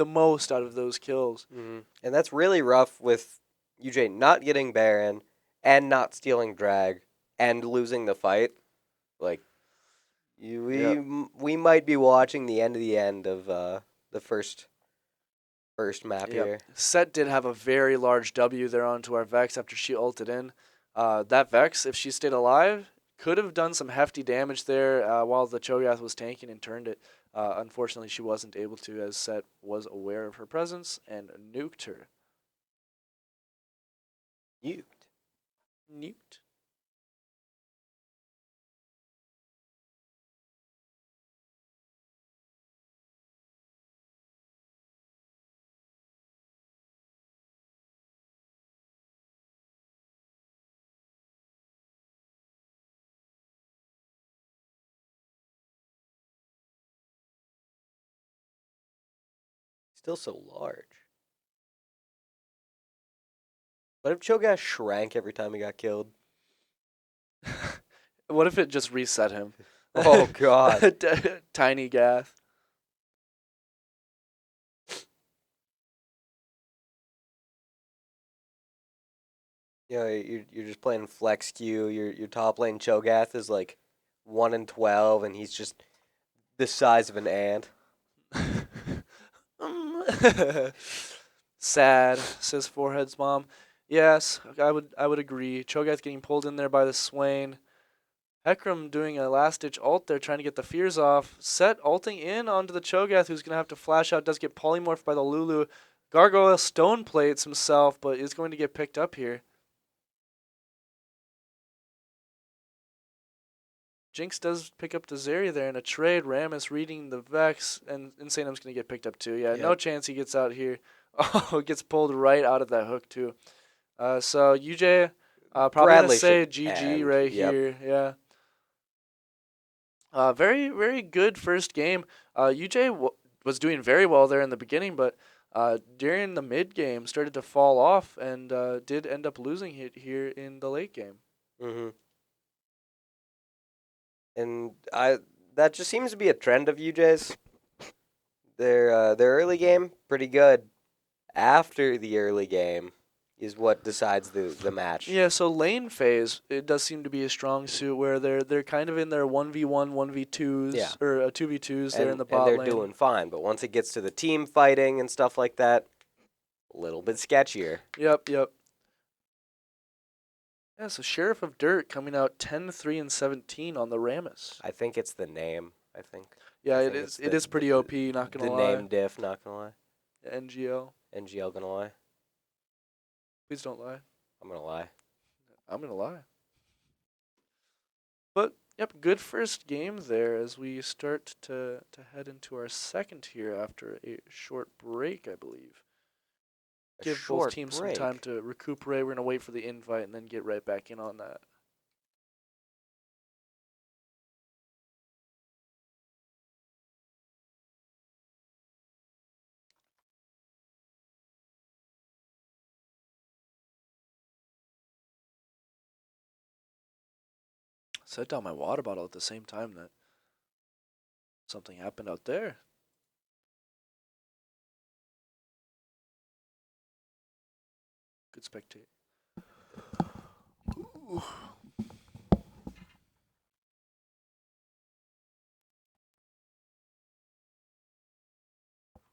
most out of those kills. And that's really rough with UJ not getting Baron and not stealing Drag and losing the fight. Like, we might be watching the end of the first map here. Set did have a very large W there onto our Vex after she ulted in. That Vex, if she stayed alive, could have done some hefty damage there while the Cho'Gath was tanking and turned it. Unfortunately, she wasn't able to, as Set was aware of her presence and nuked her. Nuked. Still so large. What if Cho'Gath shrank every time he got killed? What if it just reset him? Oh, God. Tiny Gath. You know, you're just playing flex queue. Your top lane Cho'Gath is like 1 in 12, and he's just the size of an ant. Sad, says Forehead's mom. Yes, I would agree. Cho'Gath getting pulled in there by the Swain. Hecarim doing a last-ditch ult there, trying to get the fears off. Set ulting in onto the Cho'Gath, who's going to have to flash out. Does get polymorphed by the Lulu. Gargoyle stone plates himself, but is going to get picked up here. Jinx does pick up the Zarya there in a trade. Rammus reading the Vex, and Insaneum's going to get picked up too. Yeah, no chance he gets out here. Oh, gets pulled right out of that hook too. So UJ probably going to say GG right here. Yeah. Very, very good first game. UJ was doing very well there in the beginning, but during the mid game started to fall off and did end up losing it here in the late game. And that just seems to be a trend of UJ's. Their early game, pretty good. After the early game is what decides the match. Yeah, so lane phase, it does seem to be a strong suit where they're kind of in their 1v1, 1v2s, or 2v2s there in the bot lane. lane. And they're doing fine, but once it gets to the team fighting and stuff like that, a little bit sketchier. Yep. Yeah, so Sheriff of Dirt coming out 10-3 and 17 on the Rammus. I think it's the name, I think. Yeah, it is. It is pretty OP, not going to lie. The name diff, not going to lie. NGL. NGL going to lie. Please don't lie. I'm going to lie. I'm going to lie. But, yep, good first game there as we start to head into our second here after a short break, I believe. Give both teams some time to recuperate. We're going to wait for the invite and then get right back in on that. set down my water bottle at the same time that something happened out there. Good spectate. Ooh.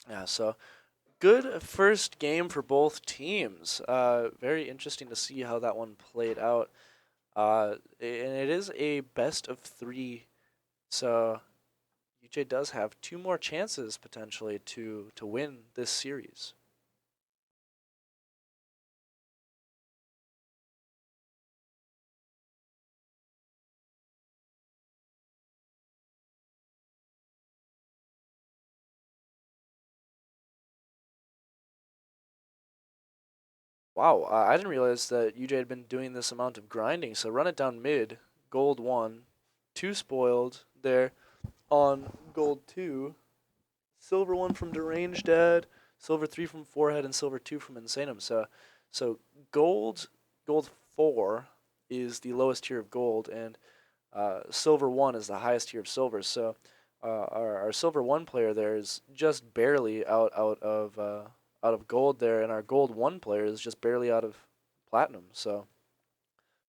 Yeah, so good first game for both teams. Very interesting to see how that one played out. And it is a best of 3, so UJ does have 2 more chances potentially to win this series. Wow, I didn't realize that UJ had been doing this amount of grinding. So run it down mid, gold 1, 2 spoiled there on gold 2, silver 1 from Deranged Dad, silver 3 from Forehead, and silver 2 from Insanum. So gold 4 is the lowest tier of gold, and silver 1 is the highest tier of silver. So our silver 1 player there is just barely out of gold there, and our gold 1 player is just barely out of platinum. So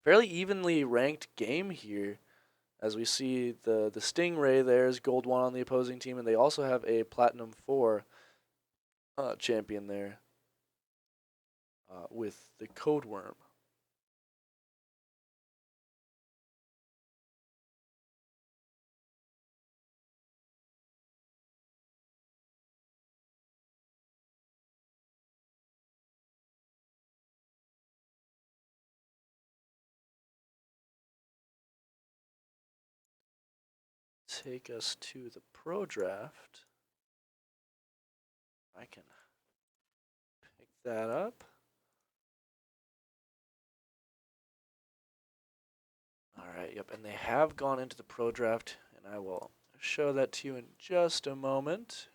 fairly evenly ranked game here, as we see the Stingray there is gold 1 on the opposing team, and they also have a platinum 4 champion there with the Code Worm. Take us to the pro draft. I can pick that up. All right, yep, and they have gone into the pro draft, and I will show that to you in just a moment.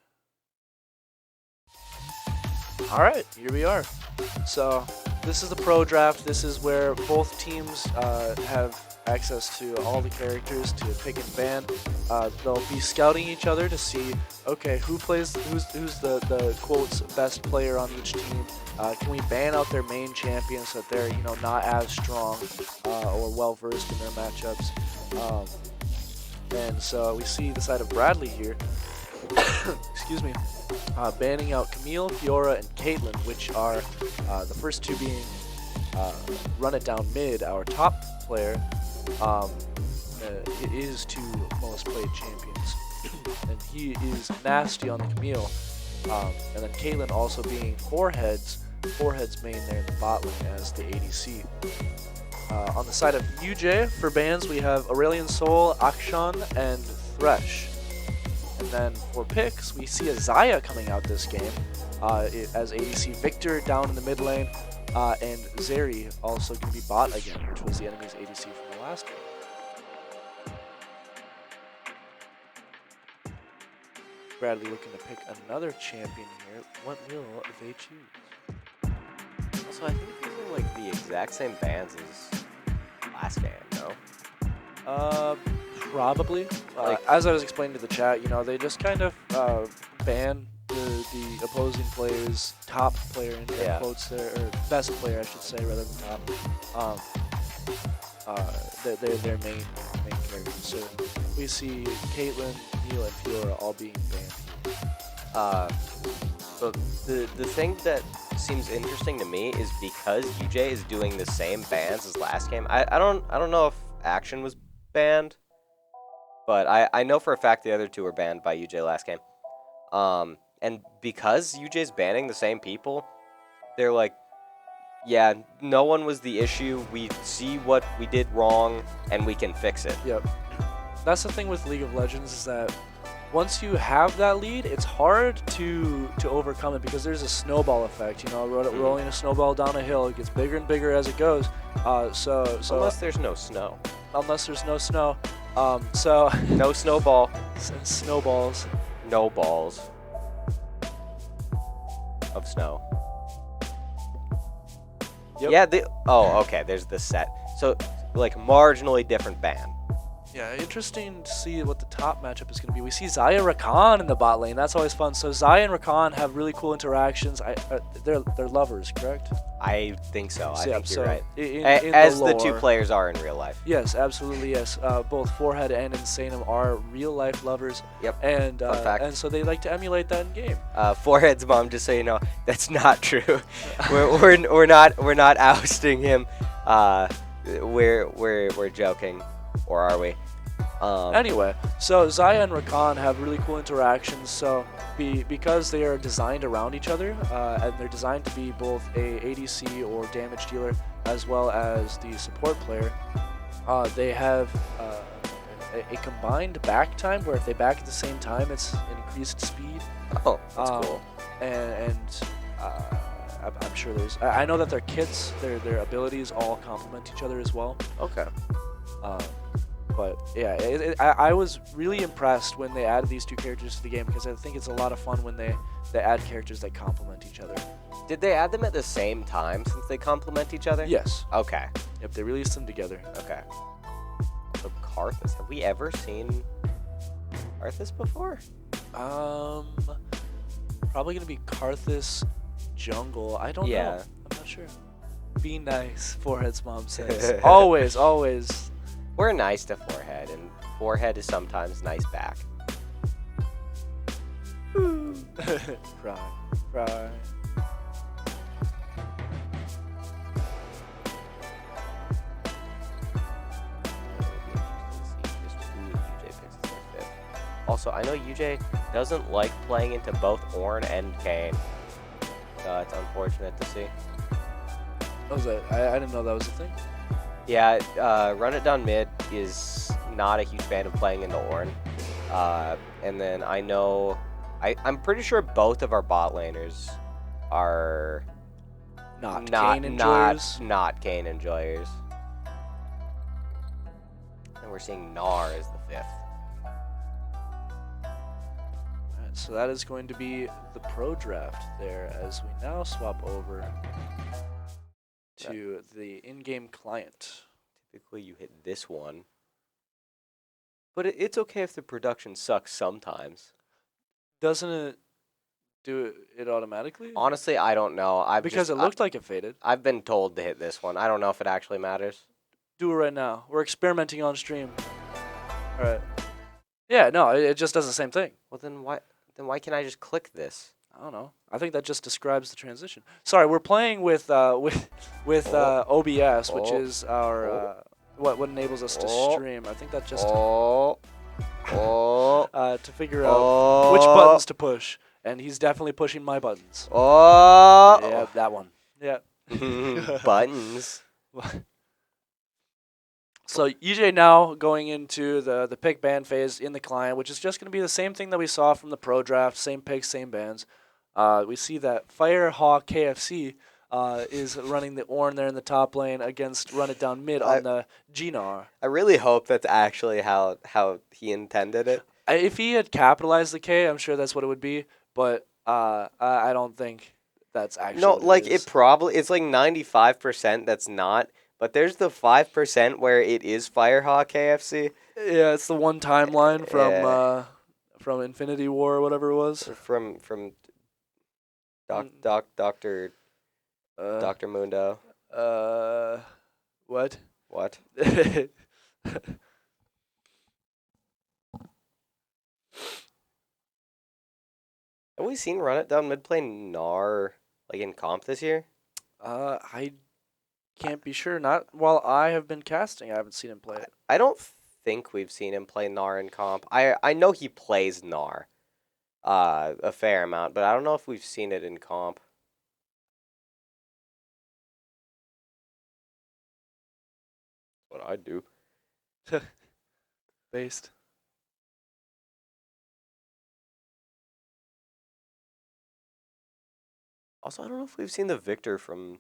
All right, here we are. So this is the pro draft. This is where both teams have access to all the characters to pick and ban. They'll be scouting each other to see, okay, who's the quotes best player on each team. Can we ban out their main champion so that they're not as strong or well versed in their matchups. And so we see the side of Bradley here. Excuse me. Banning out Camille, Fiora, and Caitlyn, which are the first two being Run It Down Mid, our top player, his 2 most played champions. And he is nasty on the Camille. And then Caitlyn also being Forehead's main there in the bot lane as the ADC. On the side of UJ, for bans, we have Aurelion Sol, Akshan, and Thresh. And then for picks, we see a Xayah coming out this game as ADC Victor down in the mid lane, and Zeri also going to be bot again, which was the enemy's ADC from the last game. Bradley looking to pick another champion here. What will they choose? Also, I think these are like the exact same bans as last game, no? Probably. As I was explaining to the chat, they just kind of ban the opposing player's top player in quotes there, or best player, I should say, rather than top. Their main characters. So we see Caitlyn, Neil, and Fiora all being banned. So the thing that seems interesting to me is because UJ is doing the same bans as last game. I don't know if Action was banned, but I know for a fact the other 2 were banned by UJ last game. And because UJ's banning the same people, they're like, yeah, no one was the issue. We see what we did wrong, and we can fix it. Yep. That's the thing with League of Legends, is that once you have that lead, it's hard to overcome it because there's a snowball effect. Rolling a snowball down a hill, it gets bigger and bigger as it goes. So unless there's no snow. Unless there's no snow. So no snowball. Snowballs. No balls of snow. Yep. Yeah. Okay. There's the set. So like marginally different ban. Yeah, interesting to see what the top matchup is going to be. We see Zaya Rakan in the bot lane. That's always fun. So Zaya and Rakan have really cool interactions. They're lovers, correct? I think so. I Yeah, think so you're right. in As the the two lore, players are in real life. yes, absolutely, yes. Both Forehead and Insanum are real life lovers. Yep. And Fun fact. and so they like to emulate that in game. Forehead's mom, just so you know, that's not true. we're not ousting him. We're joking, or are we? Anyway, so Zaya and Rakan have really cool interactions. So because they are designed around each other, and they're designed to be both a ADC or damage dealer as well as the support player, they have a combined back time where if they back at the same time, it's an increased speed. Oh, that's cool. I'm sure there's. I know that their kits, their abilities all complement each other as well. Okay. But yeah, I was really impressed when they added these two characters to the game because I think it's a lot of fun when they add characters that complement each other. Did they add them at the same time since they complement each other? Yes. Okay. Yep, they released them together. Okay. So Karthus, have we ever seen Karthus before? Probably gonna be Karthus jungle. I don't know. I'm not sure. Be nice, Forehead's mom says. always, always. We're nice to Forehead, and Forehead is sometimes nice back. Cry, cry. Also, I know UJ doesn't like playing into both Ornn and Kayn. So it's unfortunate to see. What was that? I didn't know that was a thing. Yeah, Run It Down Mid is not a huge fan of playing into Ornn. And then I know... I'm pretty sure both of our bot laners are... Not Kayn enjoyers? Not Kayn enjoyers. And we're seeing Gnar as the 5th. So that is going to be the pro draft there as we now swap over to the in-game client. Typically you hit this one. But it's okay if the production sucks sometimes. Doesn't it do it automatically? Honestly, I don't know. Because it looked like it faded. I've been told to hit this one. I don't know if it actually matters. Do it right now. We're experimenting on stream. All right. Yeah, no, it just does the same thing. Well, then why can't I just click this? I don't know. I think that just describes the transition. Sorry, we're playing with OBS, which is our what enables us to stream. I think that just to figure out which buttons to push, and he's definitely pushing my buttons. Yeah, that one. Yeah. Buttons. So EJ now going into the pick ban phase in the client, which is just going to be the same thing that we saw from the pro draft, same picks, same bans. We see that Firehawk KFC is running the Ornn there in the top lane against Run It Down Mid on the Gnar. I really hope that's actually how he intended it. If he had capitalized the K, I'm sure that's what it would be, but I don't think that's actually No, what like it is. it's like 95% that's not. But there's the 5% where it is Firehawk KFC. Yeah, it's the one timeline from Infinity War or whatever it was. From Doctor Mundo. What? What? Have we seen Run It Down Mid play Gnar like in comp this year? I can't be sure. Not while I have been casting. I haven't seen him play it. I don't think we've seen him play Gnar in comp. I know he plays Gnar a fair amount, but I don't know if we've seen it in comp. That's what I do. Based. Also, I don't know if we've seen the Victor from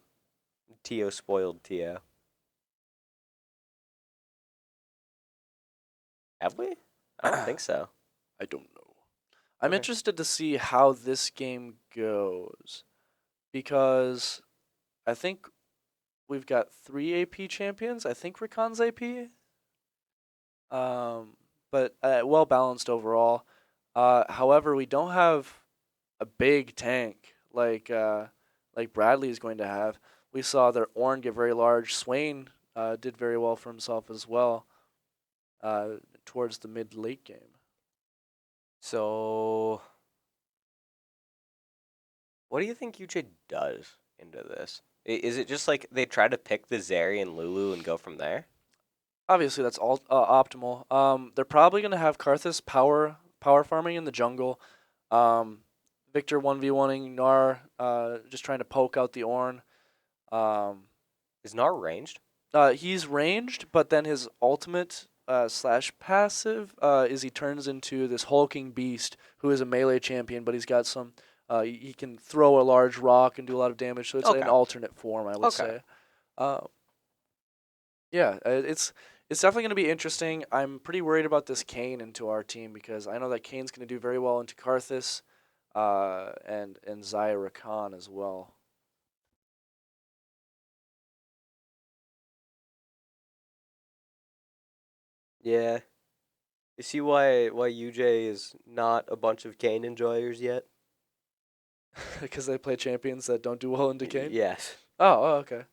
Tio Spoiled Tio. Have we? I don't think so. I don't know. I'm Okay. interested to see how this game goes because I think we've got 3 AP champions. I think Rakan's AP. But well balanced overall. However, we don't have a big tank like Bradley is going to have. We saw their Ornn get very large. Swain did very well for himself as well uh, towards the mid late game. So, what do you think UJ does into this? Is it just like they try to pick the Zeri and Lulu and go from there? Obviously, that's all optimal. They're probably gonna have Karthus power farming in the jungle. Um, Victor 1v1ing Gnar, just trying to poke out the Ornn. Um, Is Gnar ranged? he's ranged, but then his ultimate slash passive is he turns into this hulking beast who is a melee champion, but he's got some. He can throw a large rock and do a lot of damage, so it's Okay. an alternate form, I would Okay. say. Uh, yeah, it's definitely going to be interesting. I'm pretty worried about this Kayn into our team because I know that Kayn's going to do very well into Karthus, and Zyra Khan as well. Yeah. You see why UJ is not a bunch of Kane enjoyers yet? Because they play champions that don't do well into Kayn. Yes. Oh, okay.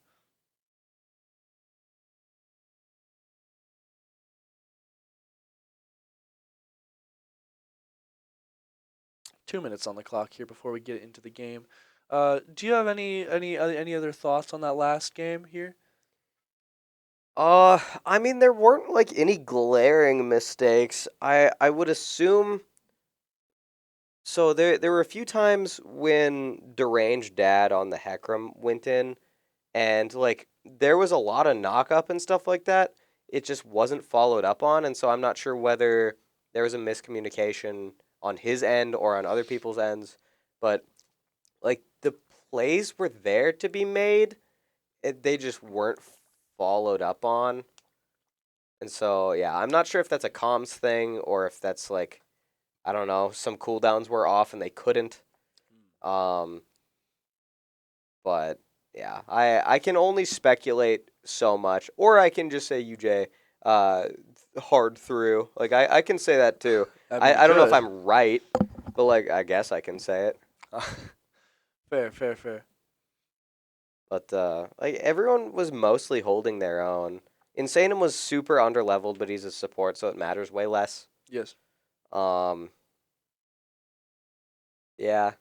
Two minutes on the clock here before we get into the game. Do you have any other thoughts on that last game here? I mean there weren't like any glaring mistakes. I would assume so there were a few times when deranged dad on the Hecarim went in and like there was a lot of knock up and stuff like that. It just wasn't followed up on, and so I'm not sure whether there was a miscommunication on his end or on other people's ends, but like the plays were there to be made, they just weren't followed up on. And so yeah, I'm not sure if that's a comms thing or if that's like I don't know, some cooldowns were off and they couldn't. Um, but yeah, I can only speculate so much, or I can just say UJ uh hard through. Like I can say that too. I mean, you I don't know if could. I'm right, but like I guess I can say it. Fair. But like everyone was mostly holding their own. Insanum was super underleveled, but he's a support, so it matters way less. Yes. Um, yeah,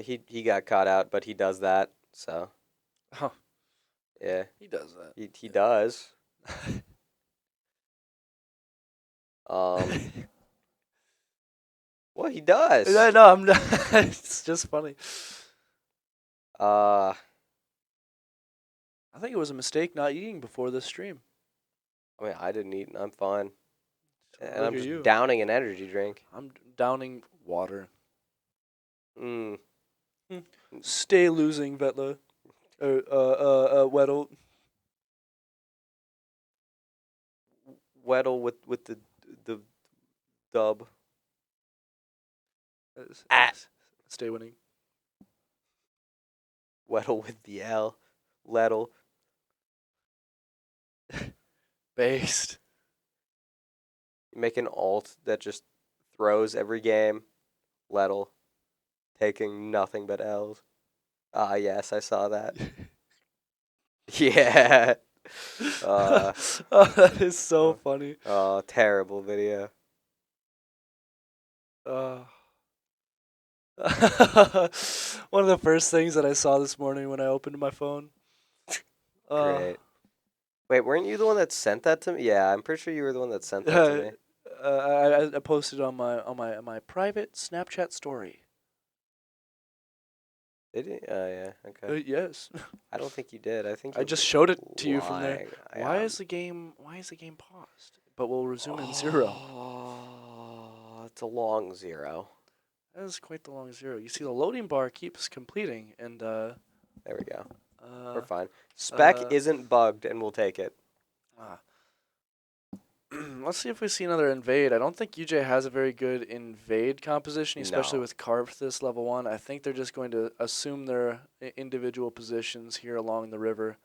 he got caught out, but he does that. So Huh. yeah, He does that. he does. Um, well, he does. No, I'm not. It's just funny. Uh, I think it was a mistake not eating before this stream. I mean, I didn't eat, and I'm fine, and Look I'm at just you. downing an energy drink. I'm downing water. Mm. Stay losing, Vetla. Weddle. Weddle with the dub. Ah. Stay winning. Weddle with the L. Lettle. Based. You make an alt that just throws every game. Lettle. Taking nothing but L's. Ah, yes, I saw that. Yeah. Oh, that is so funny. Oh, terrible video. One of the first things that I saw this morning when I opened my phone. Great. Wait, weren't you the one that sent that to me? Yeah, I'm pretty sure you were the one that sent that to me. I posted on my private Snapchat story. Did you? Oh, yeah. Okay. Yes. I don't think you did. I think I you're just showed it to you from there. lying. Why is the game paused? But we'll resume in 0. Oh, it's a long 0. That is quite the long 0. You see the loading bar keeps completing, and There we go. We're uh, fine. Spec uh, isn't bugged, and we'll take it. let's see if we see another invade. I don't think UJ has a very good invade composition, especially No. with Karthus level 1. I think they're just going to assume their individual positions here along the river.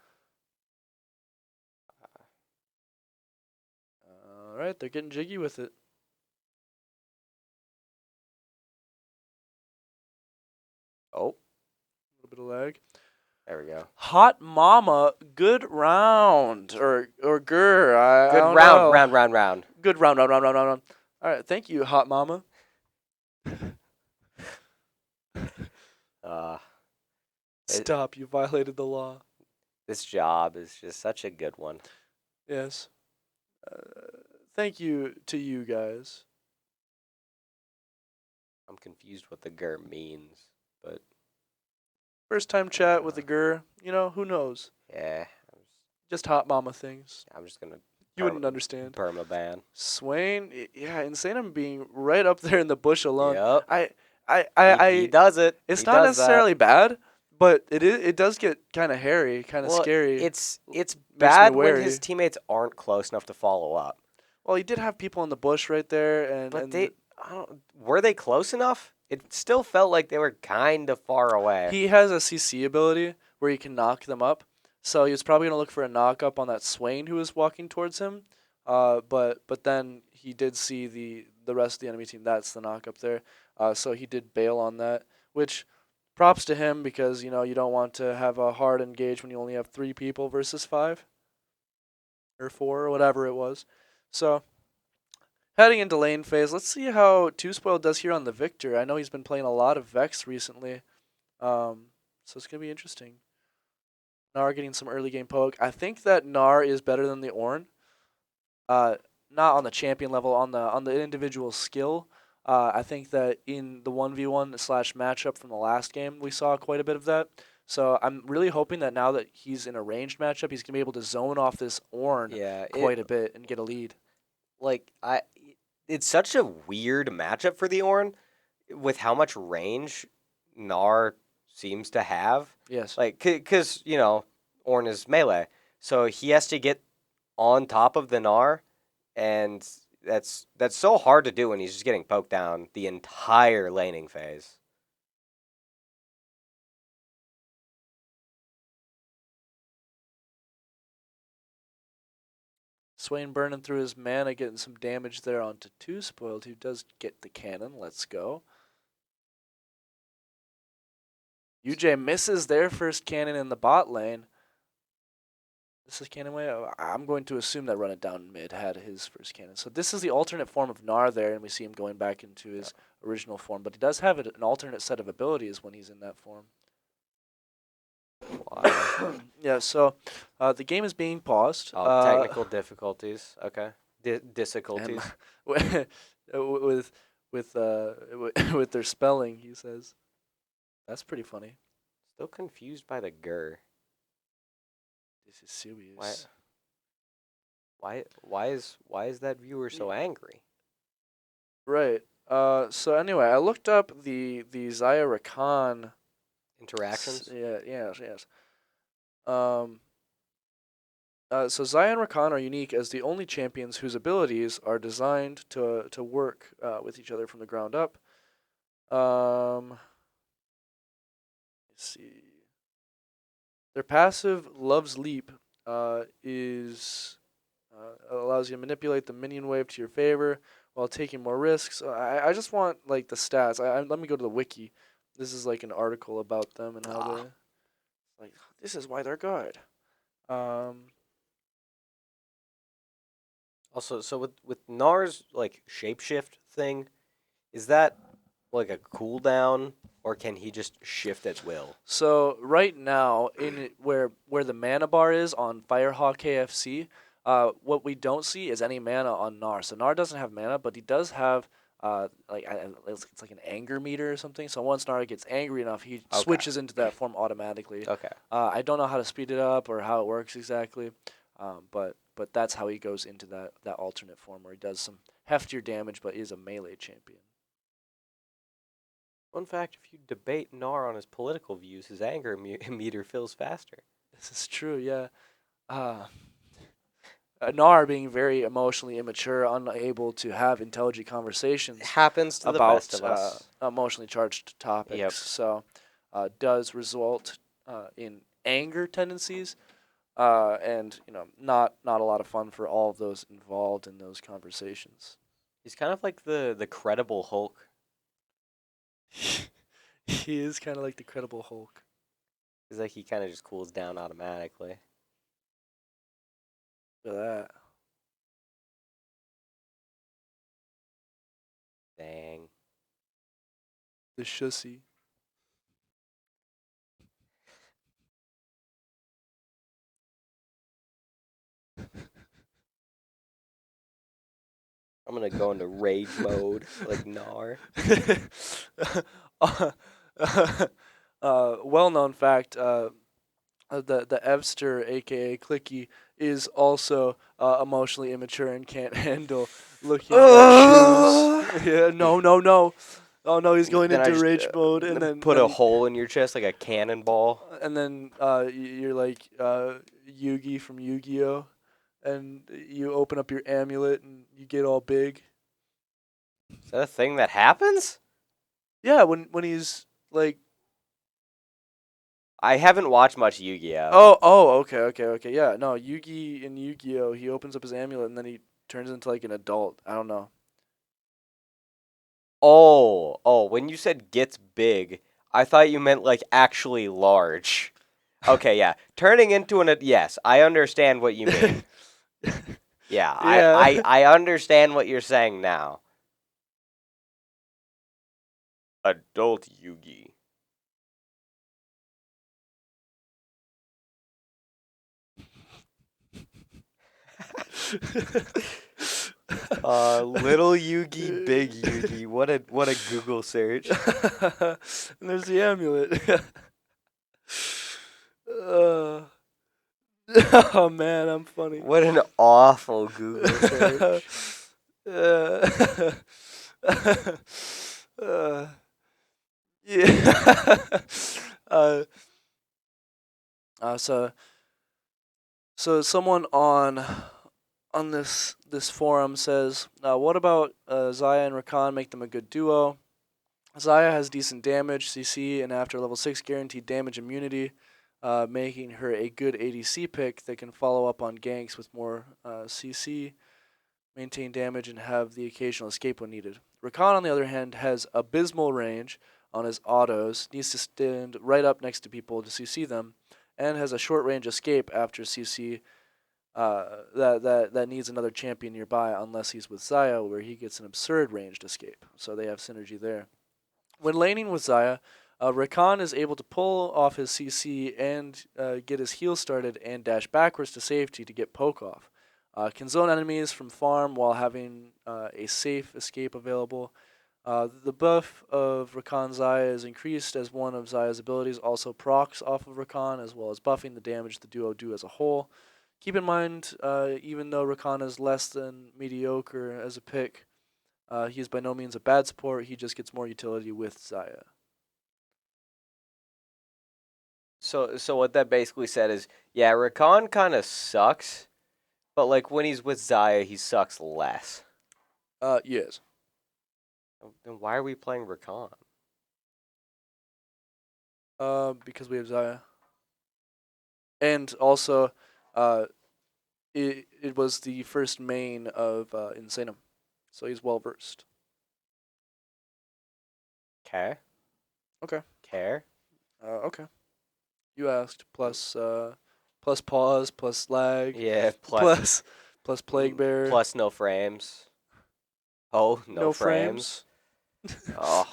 right, they're getting jiggy with it. Oh, A little bit of lag. there we go. Hot Mama, good round or grr. I Good don't round, know. round. Good round. All right, thank you, Hot Mama. Uh, Stop! You violated the law. this job is just such a good one. Yes. Thank you to you guys. I'm confused what the GER means, but First time chat with a grr. You know, who knows? yeah, Just Hot Mama things. I'm just gonna You wouldn't understand. permaban. Swain, yeah, insane him being right up there in the bush alone. Yep. I He does it. It's He not does that. necessarily bad, but it does get kind of hairy, kind of scary. It's Makes me bad when wary. his teammates aren't close enough to follow up. Well, he did have people in the bush right there, and But were they close enough? It still felt like they were kind of far away. he has a CC ability where he can knock them up. So he was probably gonna look for a knock up on that Swain who was walking towards him. But then he did see the rest of the enemy team. That's the knock up there. So he did bail on that, which props to him because you know you don't want to have a hard engage when you only have 3 people versus 5 or 4 or whatever it was. So heading into lane phase, let's see how Two Spoiled does here on the Victor. I know he's been playing a lot of Vex recently, so it's gonna be interesting. Gnar getting some early game poke. I think that Gnar is better than the Ornn. Not on the champion level, on the individual skill. I think that in the 1v1 slash matchup from the last game, we saw quite a bit of that. So I'm really hoping that now that he's in a ranged matchup, he's gonna be able to zone off this Ornn quite a bit and get a lead. It's such a weird matchup for the Ornn with how much range Gnar seems to have. Yes. Because, Ornn is melee. So he has to get on top of the Gnar, and that's so hard to do when he's just getting poked down the entire laning phase. Swain burning through his mana, getting some damage there onto Two Spoiled, who does get the cannon. Let's go. UJ misses their first cannon in the bot lane. This is cannon way. I'm going to assume that Run It Down mid had his first cannon. So this is the alternate form of Gnar there, and we see him going back into his original form. But he does have an alternate set of abilities when he's in that form. Wow. Yeah, so the game is being paused. Technical difficulties. Okay. Difficulties. With their spelling, he says. That's pretty funny. Still confused by the GER. This is serious. Why is that viewer so angry? Right. So anyway, I looked up the Xayah Rakan interactions. Yes. So Xayah and Rakan are unique as the only champions whose abilities are designed to work with each other from the ground up. Let's see. Their passive Love's Leap is allows you to manipulate the minion wave to your favor while taking more risks. I just want like the stats. Let me go to the wiki. This is like an article about them and how they like. This is why they're good. Also, so with Gnar's like shapeshift thing, is that like a cooldown, or can he just shift at will? So right now, where the mana bar is on Firehawk KFC, what we don't see is any mana on Gnar. So Gnar doesn't have mana, but he does have it's like an anger meter or something. So once Gnar gets angry enough, he switches into that form automatically. Okay. I don't know how to speed it up or how it works exactly, but that's how he goes into that alternate form where he does some heftier damage, but is a melee champion. Fun fact, if you debate Gnar on his political views, his anger meter fills faster. This is true, yeah. Gnar being very emotionally immature, unable to have intelligent conversations. It happens to the best of us. Emotionally charged topics. Yep. So does result in anger tendencies. and not a lot of fun for all of those involved in those conversations. He's kind of like the credible Hulk. He is kind of like the Credible Hulk. It's like he kind of just cools down automatically. Look at that. Dang. The shussy. I'm gonna go into rage mode like Gnar. Well-known fact. The Evster, aka Clicky, is also emotionally immature and can't handle looking at shoes. Yeah, no. Oh no, he's going Then I into just rage mode, and then put a hole in your chest like a cannonball. and then you're like Yugi from Yu-Gi-Oh, and you open up your amulet and you get all big. Is that a thing that happens? Yeah, when he's like, I haven't watched much Yu-Gi-Oh. okay, yeah, no, Yugi in Yu-Gi-Oh, he opens up his amulet and then he turns into like an adult. I don't know. Oh, when you said gets big, I thought you meant like actually large. Okay, yeah. Turning into yes, I understand what you mean. Yeah, Yeah. I understand what you're saying now. Adult Yugi. Little Yugi, big Yugi. What a Google search. And there's the amulet. uh, oh man, I'm funny. What an awful Google search. uh, uh, yeah. uh, so someone on this forum says, what about Zaya and Rakan make them a good duo? Zaya has decent damage, CC, and after level 6 guaranteed damage immunity, making her a good ADC pick that can follow up on ganks with more CC, maintain damage, and have the occasional escape when needed. Rakan, on the other hand, has abysmal range on his autos, needs to stand right up next to people to CC them, and has a short range escape after CC that needs another champion nearby unless he's with Zaya, where he gets an absurd ranged escape. So they have synergy there. When laning with Zaya, Rakan is able to pull off his CC and get his heal started and dash backwards to safety to get poke off. Can zone enemies from farm while having a safe escape available. The buff of Rakan Zaya is increased as one of Zaya's abilities also procs off of Rakan, as well as buffing the damage the duo do as a whole. Keep in mind, even though Rakan is less than mediocre as a pick, he is by no means a bad support. He just gets more utility with Zaya. So what that basically said is, yeah, Rakan kind of sucks, but like when he's with Zaya, he sucks less. Yes. Then why are we playing Rakan? Because we have Zaya. And also, it was the first main of Insanum, so he's well versed. Okay. Okay. Care. Okay. You asked. Plus pause, plus lag, Yeah. plus plague bear. Plus no frames. Oh, no frames. Oh.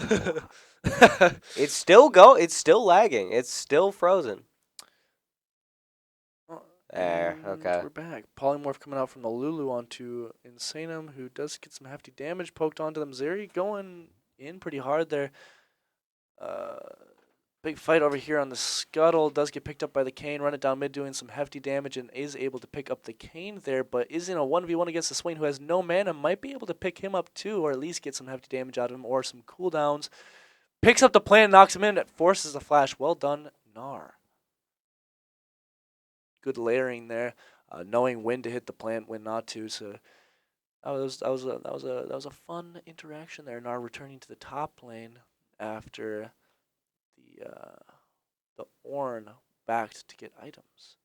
It's still It's still lagging. It's still frozen. There. Okay. We're back. Polymorph coming out from the Lulu onto Insanum, who does get some hefty damage poked onto them. Zeri going in pretty hard there. Big fight over here on the Scuttle. Does get picked up by the Cane. Run it down mid, doing some hefty damage, and is able to pick up the Cane there, but is in a 1v1 against the Swain, who has no mana. Might be able to pick him up too, or at least get some hefty damage out of him, or some cooldowns. Picks up the plant, knocks him in, forces a flash. Well done, Gnar. Good layering there, knowing when to hit the plant, when not to. So that was a fun interaction there. Gnar returning to the top lane after the Ornn backed to get items.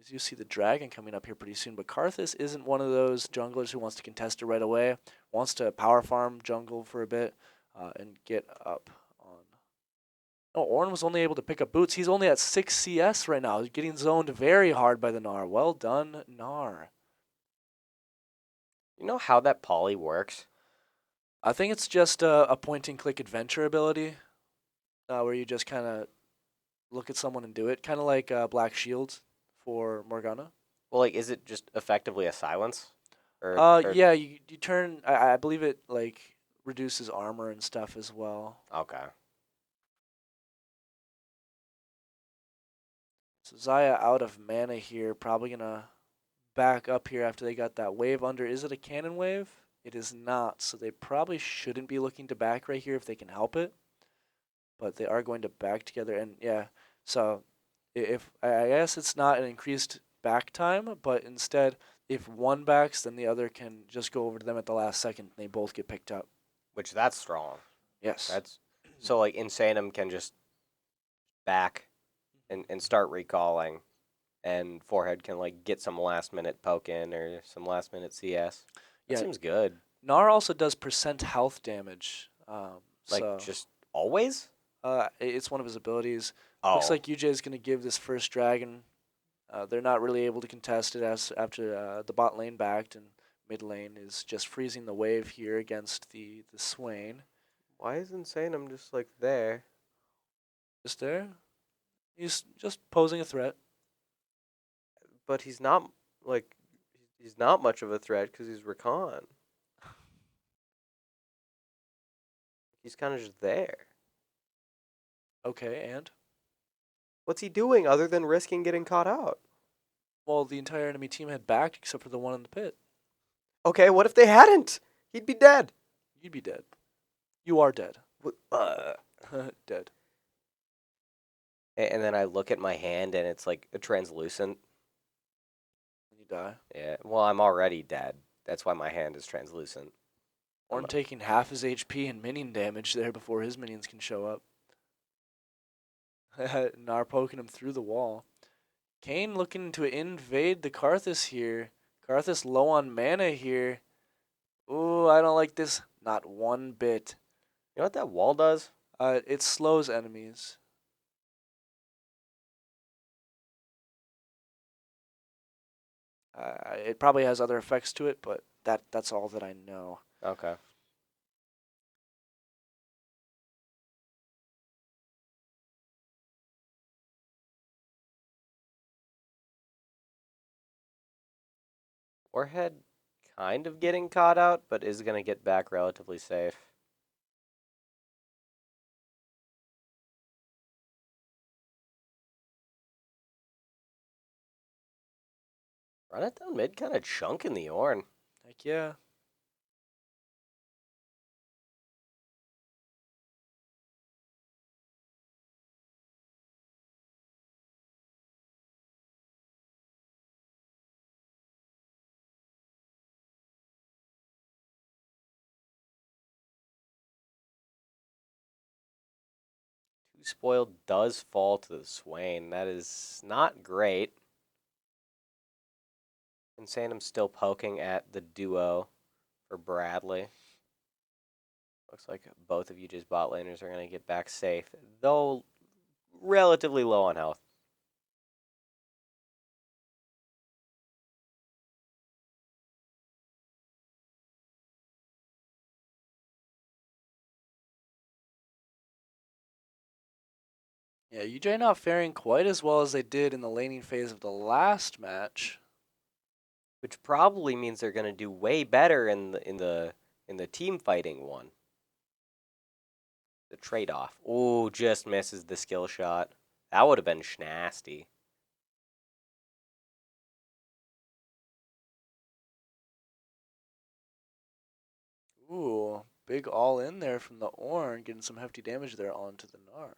As you see the dragon coming up here pretty soon, but Karthus isn't one of those junglers who wants to contest it right away. Wants to power farm jungle for a bit and get up on. Oh, Ornn was only able to pick up boots. He's only at 6 CS right now. He's getting zoned very hard by the Gnar. Well done, Gnar. You know how that poly works? I think it's just a point-and-click adventure ability where you just kind of look at someone and do it, kind of like Black Shield for Morgana. Well, like, is it just effectively a silence? Yeah, you turn. I believe it like reduces armor and stuff as well. Okay. So Zaya out of mana here, probably gonna back up here after they got that wave under. Is it a cannon wave? It is not, so they probably shouldn't be looking to back right here if they can help it. But they are going to back together, and yeah, so if I guess it's not an increased back time, but instead if one backs, then the other can just go over to them at the last second, and they both get picked up. Which that's strong. Yes. That's so like Insanum can just back and start recalling, and Forehead can like get some last minute poke in or some last minute CS. That Yeah. seems good. Gnar also does percent health damage. Like So just always? it's one of his abilities. Oh. Looks like UJ is going to give this first dragon. They're not really able to contest it as after the bot lane backed, and mid lane is just freezing the wave here against the Swain. Why is Insanum just like there? Just there. He's just posing a threat. But he's not like he's not much of a threat because he's Rakan. He's kind of just there. Okay, and? What's he doing other than risking getting caught out? Well, the entire enemy team had backed except for the one in the pit. Okay, what if they hadn't? He'd be dead. You'd be dead. You are dead. Uh. Dead. And then I look at my hand and it's like a translucent. When you die. Yeah, well, I'm already dead. That's why my hand is translucent. Ornn taking half his HP and minion damage there before his minions can show up. Gnar poking him through the wall. Kayn looking to invade the Karthus here. Karthus low on mana here. Ooh, I don't like this. Not one bit. You know what that wall does? It slows enemies. It probably has other effects to it, but that's all that I know. Okay. Warhead kind of getting caught out, but is going to get back relatively safe. Run it down mid, kind of chunking the Ornn. Heck yeah. Too Spoiled does fall to the Swain. That is not great. Insanum's still poking at the duo for Bradley. Looks like both of you just bot laners are going to get back safe, though relatively low on health. Yeah, UJ not faring quite as well as they did in the laning phase of the last match. Which probably means they're going to do way better in the team fighting one. The trade-off. Ooh, just misses the skill shot. That would have been schnasty. Ooh, big all in there from the Ornn, getting some hefty damage there onto the Gnar.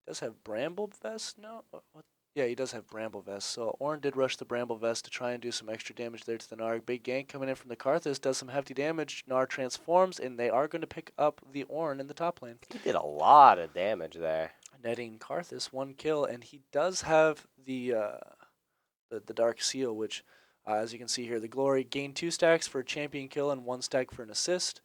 Does have Bramble Vest? No? What? Yeah, he does have Bramble Vest. So Ornn did rush the Bramble Vest to try and do some extra damage there to the Gnar. Big gank coming in from the Karthus, does some hefty damage. Gnar transforms, and they are going to pick up the Ornn in the top lane. He did a lot of damage there. Netting Karthus 1 kill, and he does have the the Dark Seal, which, as you can see here, the Glory gain 2 stacks for a champion kill and 1 stack for an assist,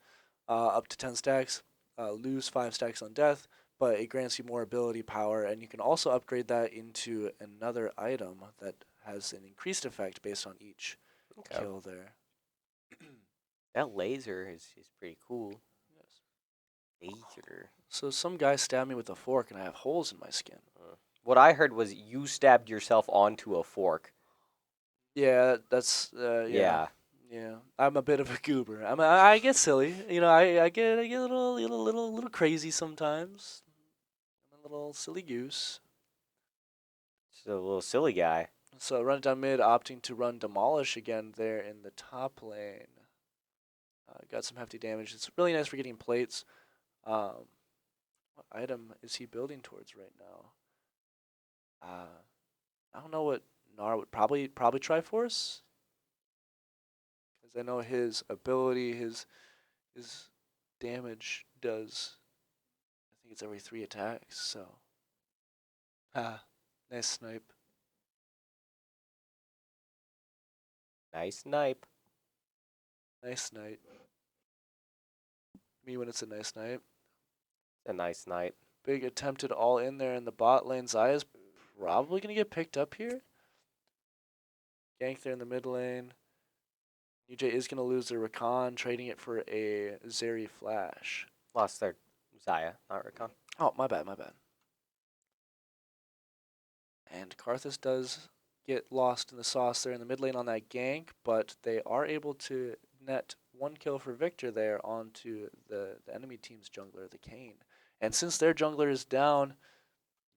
up to 10 stacks. Lose 5 stacks on death, but it grants you more ability power, and you can also upgrade that into another item that has an increased effect based on each kill there. That laser is pretty cool. Yes. Laser. So some guy stabbed me with a fork, and I have holes in my skin. What I heard was you stabbed yourself onto a fork. Yeah, that's Yeah. Yeah, I'm a bit of a goober. I get silly, I get a little crazy sometimes. I'm a little silly goose. Just a little silly guy. So run it down mid, opting to run Demolish again there in the top lane. Got some hefty damage. It's really nice for getting plates. What item is he building towards right now? I don't know what Nar would probably Triforce. Because I know his ability, his damage does. I think it's every 3 attacks. So, nice snipe. Nice snipe. Nice snipe. Me when it's a nice snipe. A nice snipe. Big attempted all in there in the bot lane. Zaya's probably going to get picked up here. Gank there in the mid lane. UJ is going to lose their Rakan, trading it for a Zeri Flash. Lost their Zaya, not Rakan. Oh, my bad. And Karthus does get lost in the sauce there in the mid lane on that gank, but they are able to net 1 kill for Victor there onto the enemy team's jungler, the Kayn. And since their jungler is down,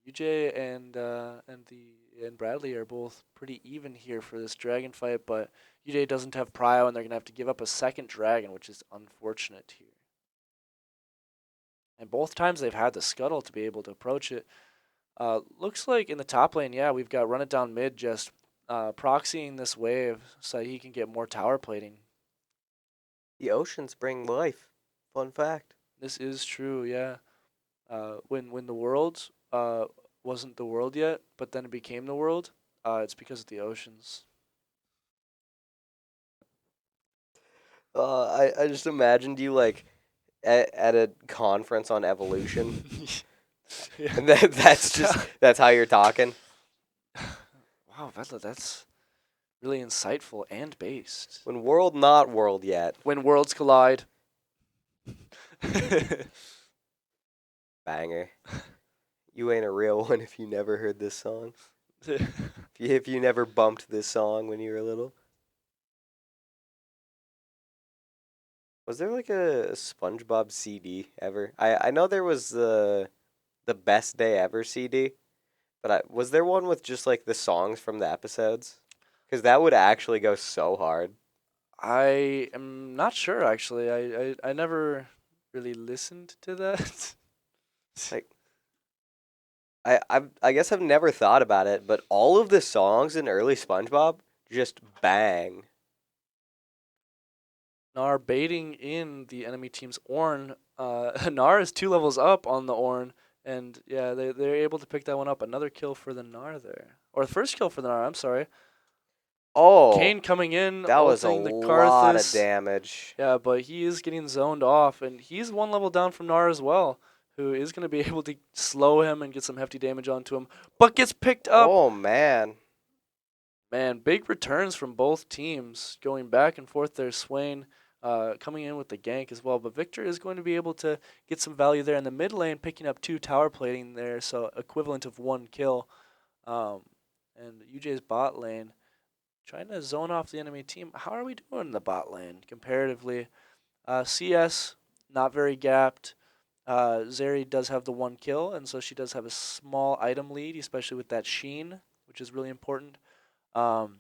UJ and Bradley are both pretty even here for this dragon fight, but UJ doesn't have prio, and they're gonna have to give up a second dragon, which is unfortunate here. And both times they've had the scuttle to be able to approach it. Looks like in the top lane, yeah, we've got run it down mid just proxying this wave so he can get more tower plating. The oceans bring life. Fun fact. This is true, yeah. When the world wasn't the world yet, but then it became the world, it's because of the oceans. I just imagined you like at a conference on evolution. Yeah. And that's how you're talking. Wow, that's really insightful and based. When world not world yet. When worlds collide. Banger. You ain't a real one if you never heard this song. If you never bumped this song when you were little. Was there like a SpongeBob CD ever? I know there was the Best Day Ever CD, but was there one with just like the songs from the episodes? Because that would actually go so hard. I am not sure actually. I never really listened to that. Like, I guess I've never thought about it, but all of the songs in early SpongeBob just bang. Nar baiting in the enemy team's Ornn. Nar is 2 levels up on the Ornn, and yeah, they're able to pick that one up. Another kill for the Nar there, or the first kill for the Nar. I'm sorry. Oh, Kayn coming in, that was a ulting the lot of Karthus. damage. Yeah, but he is getting zoned off, and he's 1 level down from Nar as well, who is going to be able to slow him and get some hefty damage onto him, but gets picked up. Oh, man. Man, big returns from both teams, going back and forth there. Swain coming in with the gank as well, but Victor is going to be able to get some value there in the mid lane, picking up 2 tower plating there, so equivalent of 1 kill. And UJ's bot lane trying to zone off the enemy team. How are we doing in the bot lane comparatively? CS, not very gapped. Zeri does have the 1 kill, and so she does have a small item lead, especially with that sheen, which is really important. But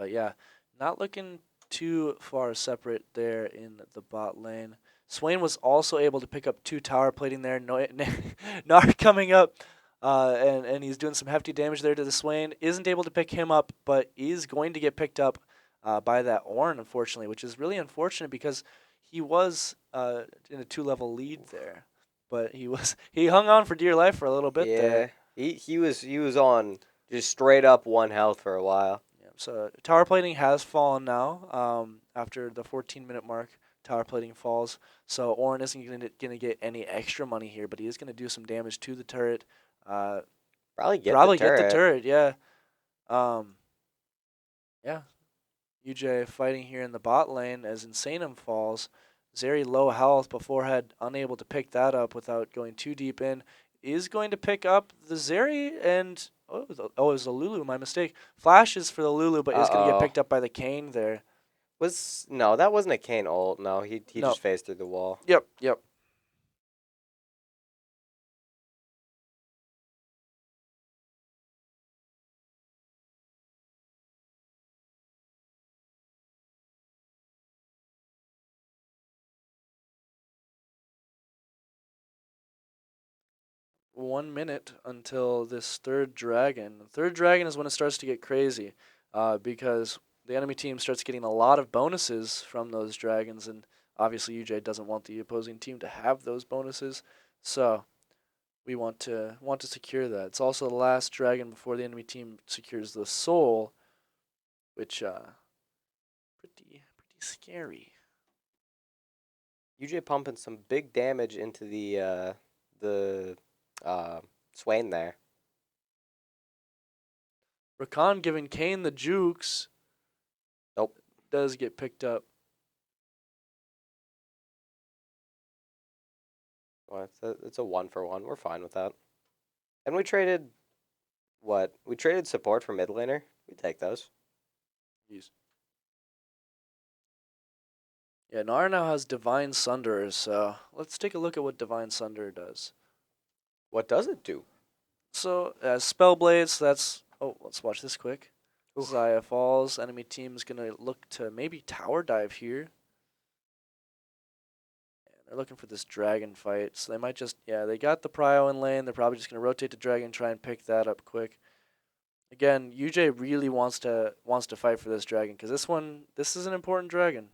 yeah, not looking too far separate there in the bot lane. Swain was also able to pick up 2 tower plating there. Nar coming up, and he's doing some hefty damage there to the Swain. Isn't able to pick him up, but is going to get picked up by that Ornn, unfortunately, which is really unfortunate because he was in a 2-level lead there. But he hung on for dear life for a little bit there. Yeah, he was on Just straight up 1 health for a while. Yeah, so tower plating has fallen now. After the 14-minute mark, tower plating falls. So Orin isn't gonna get any extra money here, but he is gonna do some damage to the turret. Uh, Probably get the probably get the turret. turret. Yeah. Um, yeah. UJ fighting here in the bot lane as Insanum falls. Very low health. Beforehead unable to pick that up without going too deep in. Is going to pick up the Zeri and oh, it was a Lulu. My mistake. Flashes for the Lulu, but is going to get Uh-oh. picked up by the Kane there. No, that wasn't a Kane ult. No, he No. just phased through the wall. Yep. 1 minute until this third dragon. The third dragon is when it starts to get crazy, because the enemy team starts getting a lot of bonuses from those dragons, and obviously UJ doesn't want the opposing team to have those bonuses, so we want to secure that. It's also the last dragon before the enemy team secures the soul, which pretty scary. UJ pumping some big damage into the Swain there. Rakan giving Kane the jukes. Nope. Does get picked up. Well, it's a 1-for-1. We're fine with that. And we traded what? We traded support for mid laner. We take those. Jeez. Yeah, Nara now has Divine Sunder, so let's take a look at what Divine Sunder does. What does it do? So, Spell Blades, that's... Oh, let's watch this quick. Oof. Xayah falls. Enemy team's going to look to maybe tower dive here. And they're looking for this dragon fight, so they might just... Yeah, they got the prio in lane. They're probably just going to rotate the dragon, try and pick that up quick. Again, UJ really wants to fight for this dragon, because this is an important dragon.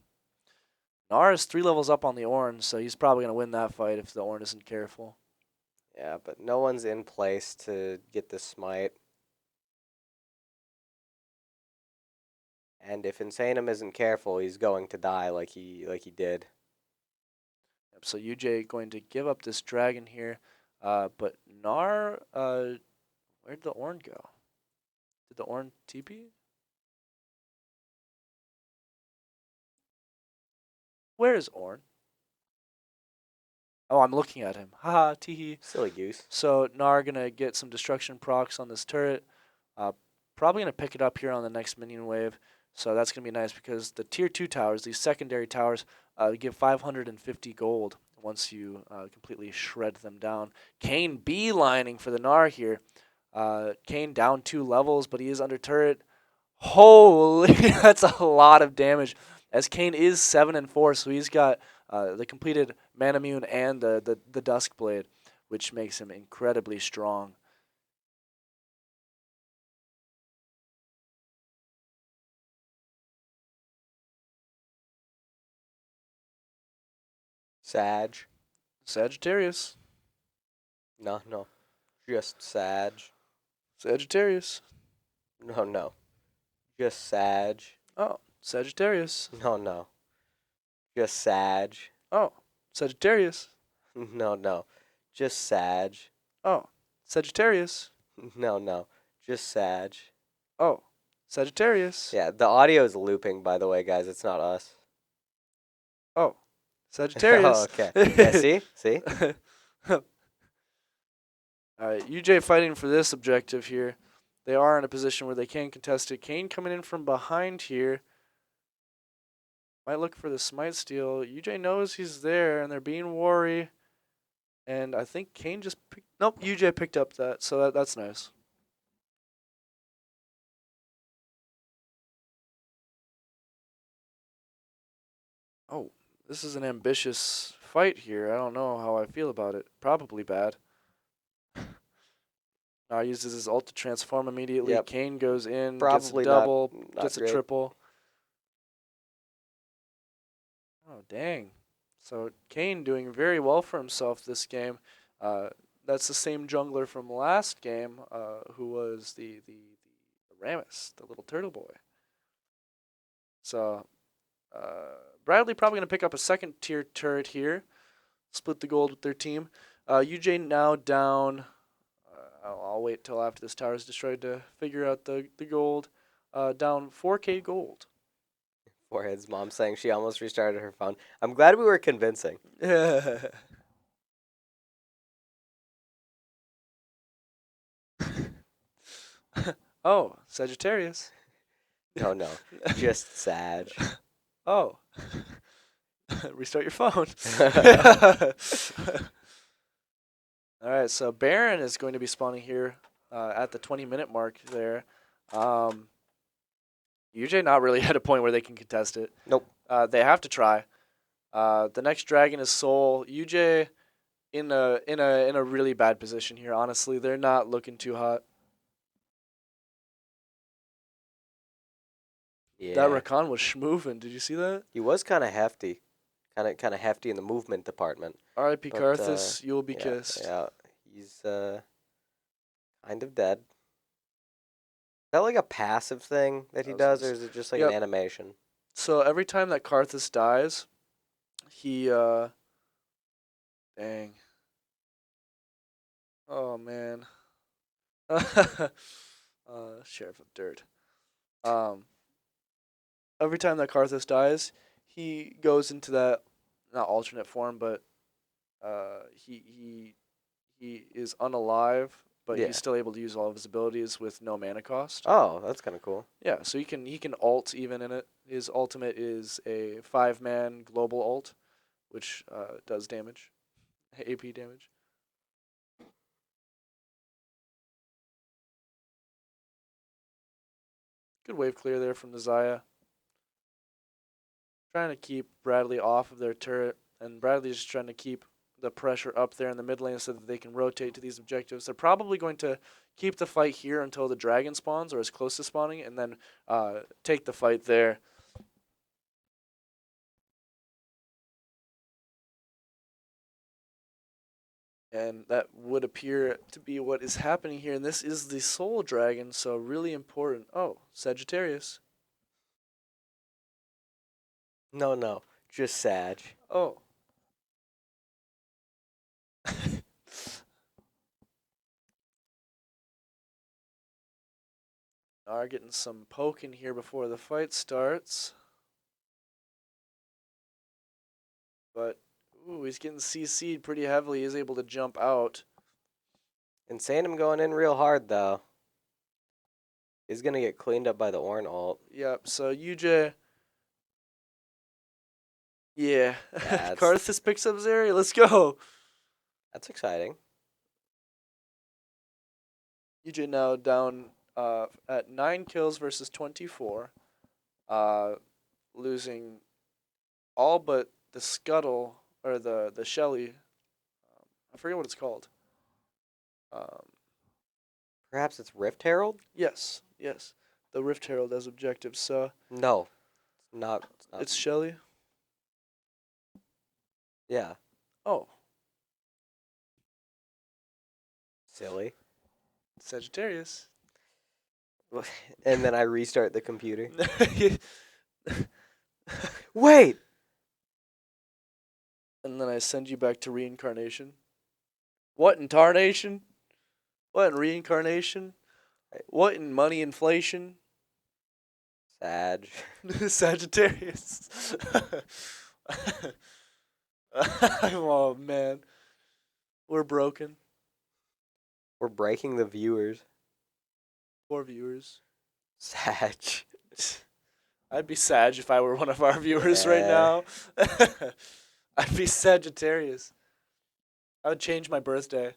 Nara's 3 levels up on the Ornn, so he's probably going to win that fight if the Ornn isn't careful. Yeah, but no one's in place to get the smite. And if Insanum isn't careful, he's going to die like he did. Yep, so UJ going to give up this dragon here, but Gnar, where'd the Ornn go? Did the Ornn TP? Where is Ornn? Oh, I'm looking at him. Haha, teehee. Silly goose. So Gnar gonna get some destruction procs on this turret. Probably gonna pick it up here on the next minion wave. So that's gonna be nice because the tier 2 towers, these secondary towers, give 550 gold once you completely shred them down. Kane beelining for the Gnar here. Kane down 2 levels, but he is under turret. Holy, that's a lot of damage. As Kane is 7 and 4, so he's got the completed Manamune and the Dusk Blade, which makes him incredibly strong. Sag. Sagittarius. No. Just Sag. Sagittarius. No. Just Sag. Oh, Sagittarius. No. Just Sag. Oh, Sagittarius. No. Just Sag. Oh, Sagittarius. No. Just Sag. Oh, Sagittarius. Yeah, the audio is looping, by the way, guys. It's not us. Oh, Sagittarius. Oh, okay. Yeah, see? All right, UJ fighting for this objective here. They are in a position where they can contest it. Kane coming in from behind here. Might look for the smite steal. UJ knows he's there, and they're being wary. And I think Kane just picked... Nope, UJ picked up that, so that's nice. Oh, this is an ambitious fight here. I don't know how I feel about it. Probably bad. Now uses his ult to transform immediately. Yep. Kane goes in, Probably gets a double, not gets a great. triple. Oh, dang. So Kane doing very well for himself this game. That's the same jungler from last game, who was the Rammus, the little turtle boy. So Bradley probably going to pick up a second tier turret here, split the gold with their team. UJ now down. I'll wait till after this tower is destroyed to figure out the gold. Down 4K gold. Forehead's mom saying she almost restarted her phone. I'm glad we were convincing. Oh, Sagittarius. No, just Sag. Oh. Restart your phone. All right, so Baron is going to be spawning here at the 20-minute mark there. UJ not really at a point where they can contest it. Nope. They have to try. The next dragon is Soul. UJ in a really bad position here. Honestly, they're not looking too hot. Yeah. That Rakan was schmoovin'. Did you see that? He was kind of hefty. Kind of hefty in the movement department. R.I.P. But, Karthus, you will be Yeah, kissed. yeah. He's kind of dead. Is that like a passive thing that he does, or is it just like Yep. an animation? So every time that Karthus dies, he dang. Oh man. Sheriff of Dirt. Every time that Karthus dies, he goes into that not alternate form, but he is unalive, but Yeah. he's still able to use all of his abilities with no mana cost. Oh, that's kind of cool. Yeah, so he can ult even in it. His ultimate is a 5-man global ult, which does damage, AP damage. Good wave clear there from the Xayah. Trying to keep Bradley off of their turret, and Bradley's just trying to keep the pressure up there in the mid lane so that they can rotate to these objectives. They're probably going to keep the fight here until the dragon spawns or is close to spawning, and then take the fight there. And that would appear to be what is happening here. And this is the Soul Dragon, so really important. Oh, Sagittarius. No, just Sag. Oh. Are getting some poke in here before the fight starts. But, ooh, he's getting CC'd pretty heavily. He's able to jump out. Insane him going in real hard, though. He's going to get cleaned up by the Ornn ult. Yep, so UJ. Yeah. That's- Karthus picks up Zeri. Let's go. That's exciting. UJ now down at 9 kills versus 24. Losing all but the Scuttle, or the Shelly. I forget what it's called. Perhaps it's Rift Herald? Yes. The Rift Herald as objective. So No. Not. it's Shelly. Yeah. Oh, Silly. Sagittarius. And then I restart the computer. Wait! And then I send you back to reincarnation. What in tarnation? What in reincarnation? What in money inflation? Sag. Sagittarius. Oh man, we're broken. We're breaking the viewers. 4 viewers. Sag. I'd be Sag if I were one of our viewers right Yeah. now. I'd be Sagittarius. I would change my birthday.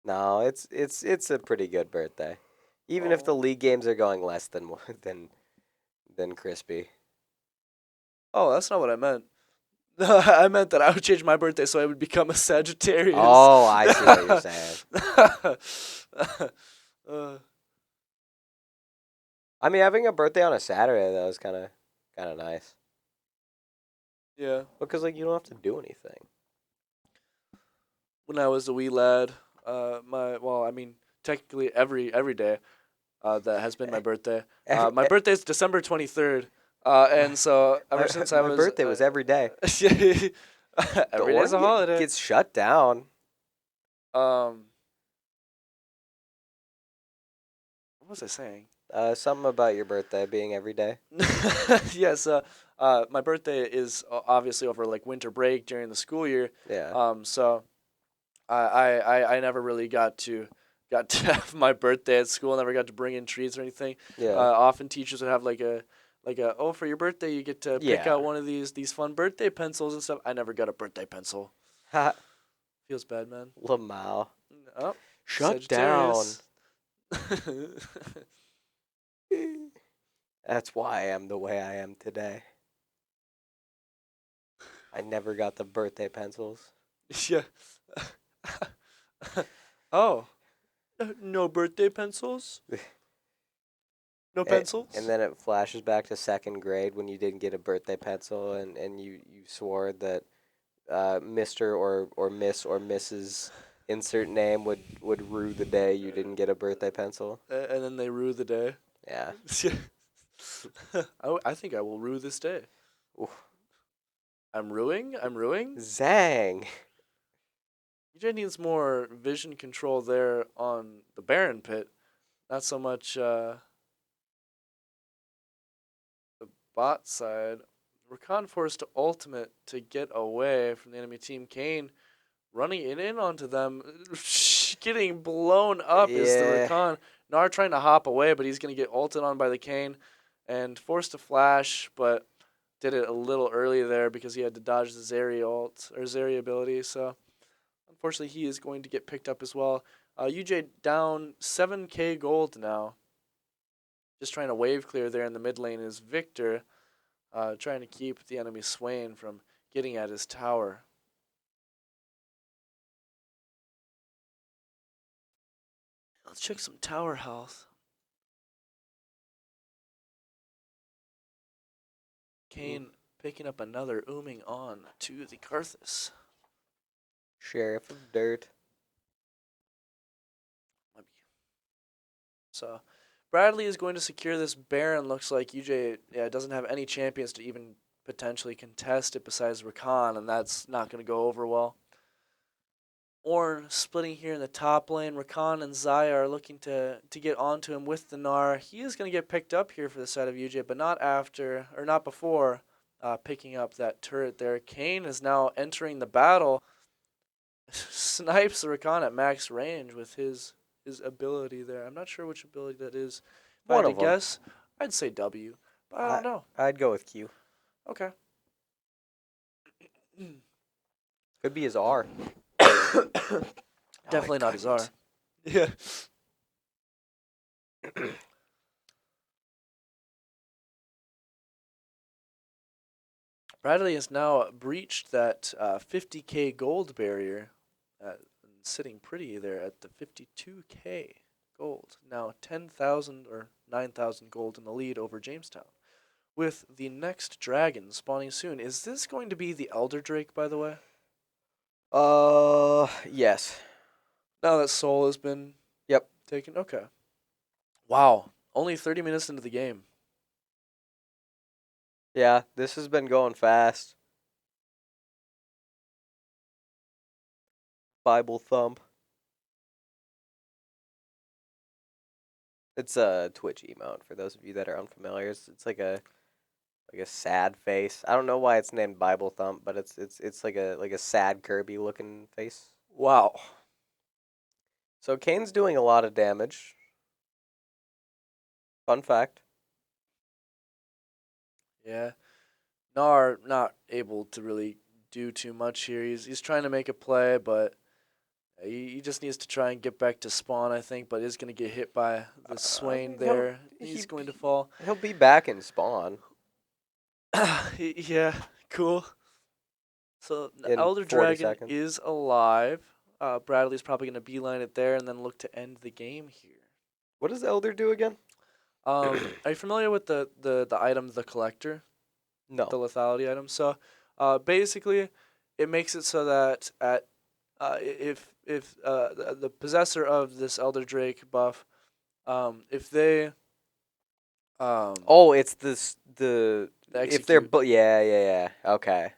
No, it's a pretty good birthday. Even if the league games are going less than crispy. Oh, that's not what I meant. I meant that I would change my birthday so I would become a Sagittarius. Oh, I see what you're saying. I mean, having a birthday on a Saturday though is kind of nice. Yeah. Because like you don't have to do anything. when I was a wee lad. Technically every day that has been my birthday. Every, My birthday is December 23rd, and so ever since I my was birthday was every day. The every day's a organ holiday. gets shut down. What was I saying? Something about your birthday being every day. Yes, my birthday is obviously over like winter break during the school year. Yeah. So I never really got to have my birthday at school. Never got to bring in treats or anything. Yeah. Often teachers would have like a oh, for your birthday you get to pick Yeah. out one of these fun birthday pencils and stuff. I never got a birthday pencil. Ha. Feels bad, man. Lamau. Oh, Shut down. Sagittarius. That's why I am the way I am today. I never got the birthday pencils. Yeah. Oh, no birthday pencils? No pencils? And then it flashes back to second grade when you didn't get a birthday pencil and you swore that Mr. or Miss or Mrs. insert name would rue the day you didn't get a birthday pencil. And then they rue the day. Yeah. I think I will rue this day. Oof. I'm ruing? Zang. EJ needs more vision control there on the Baron pit. Not so much the bot side. Rakan forced to ultimate to get away from the enemy team. Kane running it in onto them. Getting blown up is the Yeah. Rakan. Nar trying to hop away, but he's going to get ulted on by the Kane. And forced to flash, but did it a little early there because he had to dodge the Zarya ult, or Zarya ability. So, unfortunately, he is going to get picked up as well. UJ down 7k gold now. Just trying to wave clear there in the mid lane is Victor. Trying to keep the enemy Swain from getting at his tower. Let's check some tower health. Kane picking up another ooming on to the Karthus. Sheriff of Dirt. So Bradley is going to secure this Baron. Looks like UJ doesn't have any champions to even potentially contest it besides Rakan, and that's not going to go over well. Ornn splitting here in the top lane. Rakan and Xayah are looking to get onto him with the Gnar. He is going to get picked up here for the side of UJ, but not after, or not before picking up that turret there. Kane is now entering the battle. Snipes the Rakan at max range with his ability there. I'm not sure which ability that is. If I had to guess, I'd say W, but I don't know. I'd go with Q. Okay. Could be his R. Definitely not his R. Yeah. Bradley has now breached that 50k gold barrier, sitting pretty there at the 52k gold. Now 10,000 or 9,000 gold in the lead over Jamestown. With the next dragon spawning soon. Is this going to be the Elder Drake, by the way? Yes. Now that Soul has been taken? Okay. Wow. Only 30 minutes into the game. Yeah, this has been going fast. Bible thump. It's a Twitch emote for those of you that are unfamiliar. It's like a sad face. I don't know why it's named Bible thump, but it's like a sad Kirby looking face. Wow. So Kane's doing a lot of damage. Fun fact. Yeah. Gnar not able to really do too much here. He's trying to make a play, but he just needs to try and get back to spawn, I think, but is going to get hit by the Swain there. He's going to fall. He'll be back in spawn. Yeah, cool. So the In Elder 40 Dragon seconds. is alive. Bradley's probably going to beeline it there and then look to end the game here. What does Elder do again? Are you familiar with the item, the Collector? No. The lethality item. So basically, it makes it so that at if the possessor of this Elder Drake buff, if they Oh, it's the if they're execute, yeah. Okay.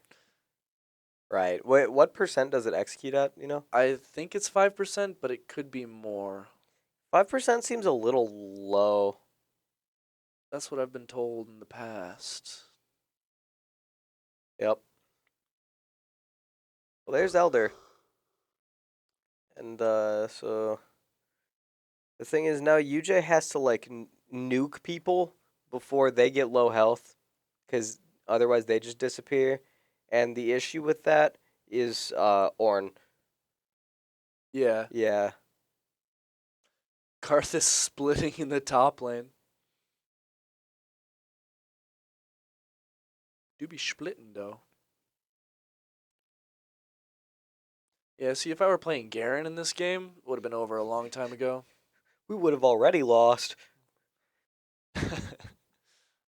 Right. What percent does it execute at, you know? I think it's 5%, but it could be more. 5% seems a little low. That's what I've been told in the past. Yep. Well, there's Elder. And so the thing is now UJ has to like nuke people before they get low health cuz otherwise they just disappear. And the issue with that is Ornn. Yeah, Yeah. Karthus splitting in the top lane. Do be splitting though. Yeah, see, if I were playing Garen in this game, it would have been over a long time ago. We would have already lost.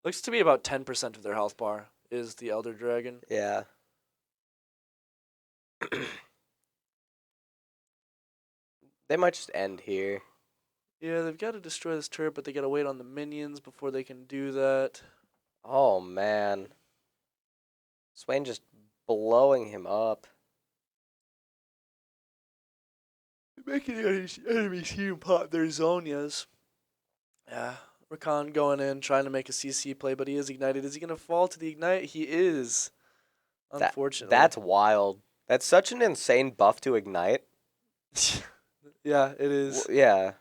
Looks to be about 10% of their health bar is the Elder Dragon. Yeah. They might just end here. Yeah, they've got to destroy this turret, but they got to wait on the minions before they can do that. Oh man. Swain just blowing him up. Making his enemies here pot their Zonias. Yeah, Rakan going in, trying to make a CC play, but he is ignited. Is he going to fall to the ignite? He is, unfortunately. That's wild. That's such an insane buff to ignite. Yeah, it is. Yeah.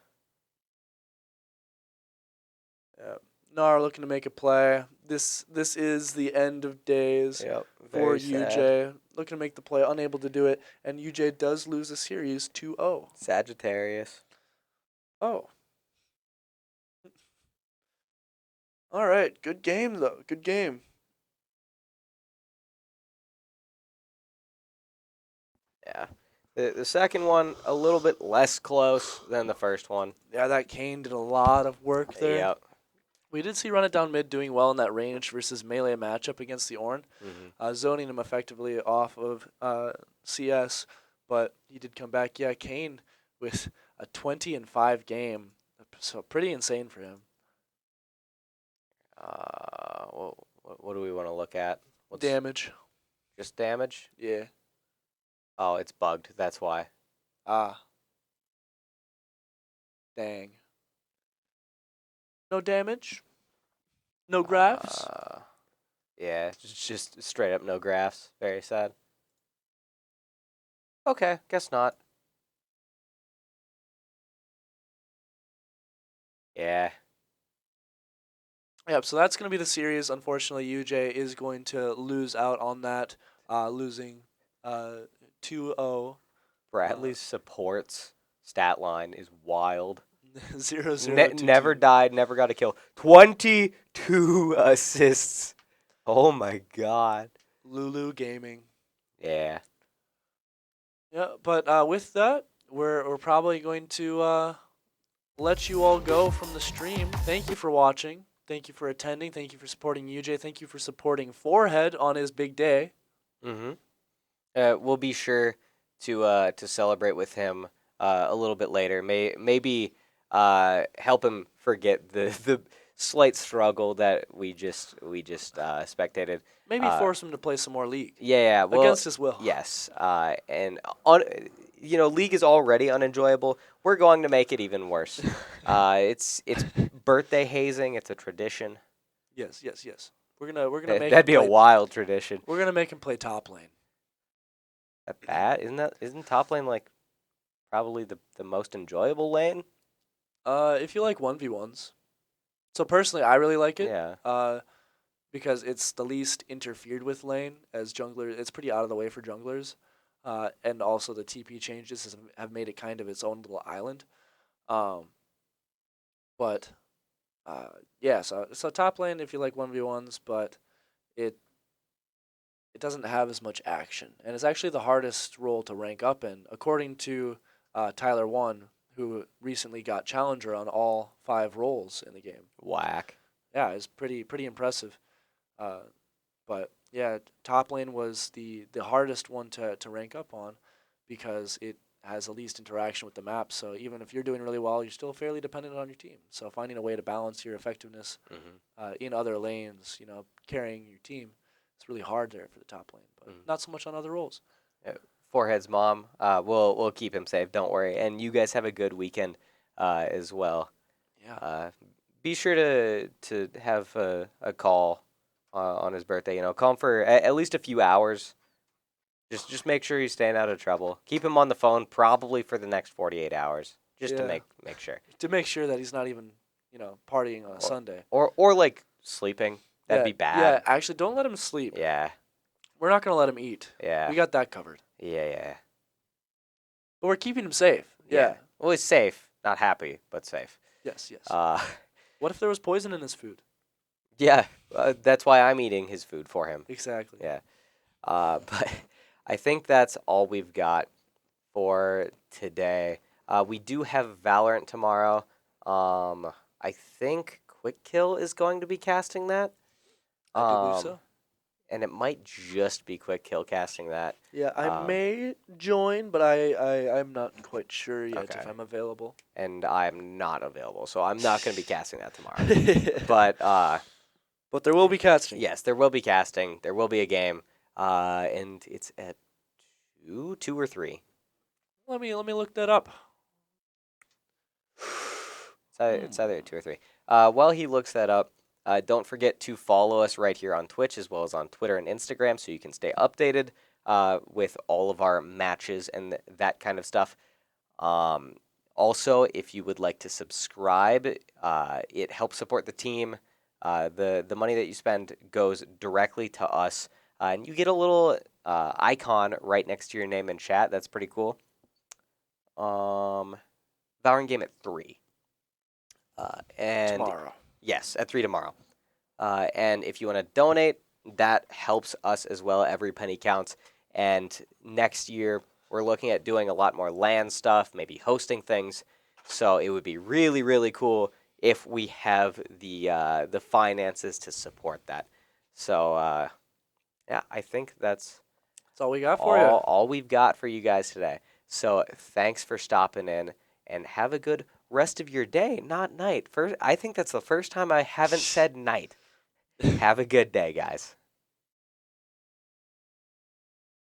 Yeah. Nar looking to make a play. This is the end of days Yep. for Very sad. UJ. Looking to make the play, unable to do it, and UJ does lose the series 2-0. Sagittarius. Oh. All right, good game though. Good game. Yeah. The second one a little bit less close than the first one. Yeah, that Kane did a lot of work there. Yep. We did see Run It Down Mid doing well in that range versus melee matchup against the Ornn, zoning him effectively off of CS, but he did come back. Yeah, Kane with a 20-5 game, so pretty insane for him. What do we want to look at? Damage. Just damage? Yeah. Oh, it's bugged. That's why. Ah. Dang. No damage? No graphs? Yeah, just straight up no graphs. Very sad. Okay, guess not. Yeah. Yep, so that's going to be the series. Unfortunately, UJ is going to lose out on that, losing 2-0. Bradley's supports stat line is wild. 0-0. Never died, never got a kill. 22 assists. Oh my god. Lulu Gaming. Yeah. Yeah, but with that, we're probably going to let you all go from the stream. Thank you for watching. Thank you for attending. Thank you for supporting UJ. Thank you for supporting Forehead on his big day. We'll be sure to celebrate with him a little bit later. Maybe help him forget the slight struggle that we just spectated. Maybe force him to play some more League. Yeah, well, against his will. Yes, and League is already unenjoyable. We're going to make it even worse. It's birthday hazing. It's a tradition. Yes. We're gonna make that'd be a wild tradition. We're gonna make him play top lane. Isn't top lane like probably the most enjoyable lane? If you like 1v1s. So personally, I really like it. Yeah. Because it's the least interfered with lane as jungler. It's pretty out of the way for junglers. And also the TP changes have made it kind of its own little island. Yeah, so top lane if you like 1v1s, but it doesn't have as much action. And it's actually the hardest role to rank up in, according to Tyler One, who recently got Challenger on all 5 roles in the game. Whack. Yeah, it's pretty impressive. But yeah, top lane was the hardest one to rank up on because it has the least interaction with the map. So even if you're doing really well, you're still fairly dependent on your team. So finding a way to balance your effectiveness in other lanes, carrying your team, it's really hard there for the top lane, but not so much on other roles. Forehead's mom, we'll keep him safe. Don't worry. And you guys have a good weekend as well. Yeah. Be sure to have a call on his birthday. Call him for at least a few hours. Just make sure he's staying out of trouble. Keep him on the phone probably for the next 48 hours, just to make sure. To make sure that he's not even, partying on a Sunday. Or like sleeping. That'd be bad. Yeah, actually, don't let him sleep. Yeah. We're not going to let him eat. Yeah. We got that covered. Yeah. But we're keeping him safe. Yeah. Well, he's safe. Not happy, but safe. Yes. What if there was poison in his food? Yeah. That's why I'm eating his food for him. Exactly. Yeah. But I think that's all we've got for today. We do have Valorant tomorrow. I think Quick Kill is going to be casting that. I do believe so. And it might just be Quick Kill casting that. Yeah, I may join, but I'm not quite sure yet if I'm available. And I'm not available, so I'm not going to be casting that tomorrow. But there will be casting. Yes, there will be casting. There will be a game, and it's at 2 or 3. Let me look that up. It's either at 2 or 3. While he looks that up, don't forget to follow us right here on Twitch as well as on Twitter and Instagram so you can stay updated with all of our matches and that kind of stuff. Also, if you would like to subscribe, it helps support the team. The money that you spend goes directly to us, and you get a little icon right next to your name in chat. That's pretty cool. Valorant game at 3. And tomorrow. Yes, at 3 tomorrow. And if you want to donate, that helps us as well. Every penny counts. And next year, we're looking at doing a lot more LAN stuff, maybe hosting things. So it would be really, really cool if we have the finances to support that. So, yeah, I think that's all we got for all we've got for you guys today. So thanks for stopping in, and have a good rest of your day, not night. I think that's the first time I haven't said night. Have a good day, guys.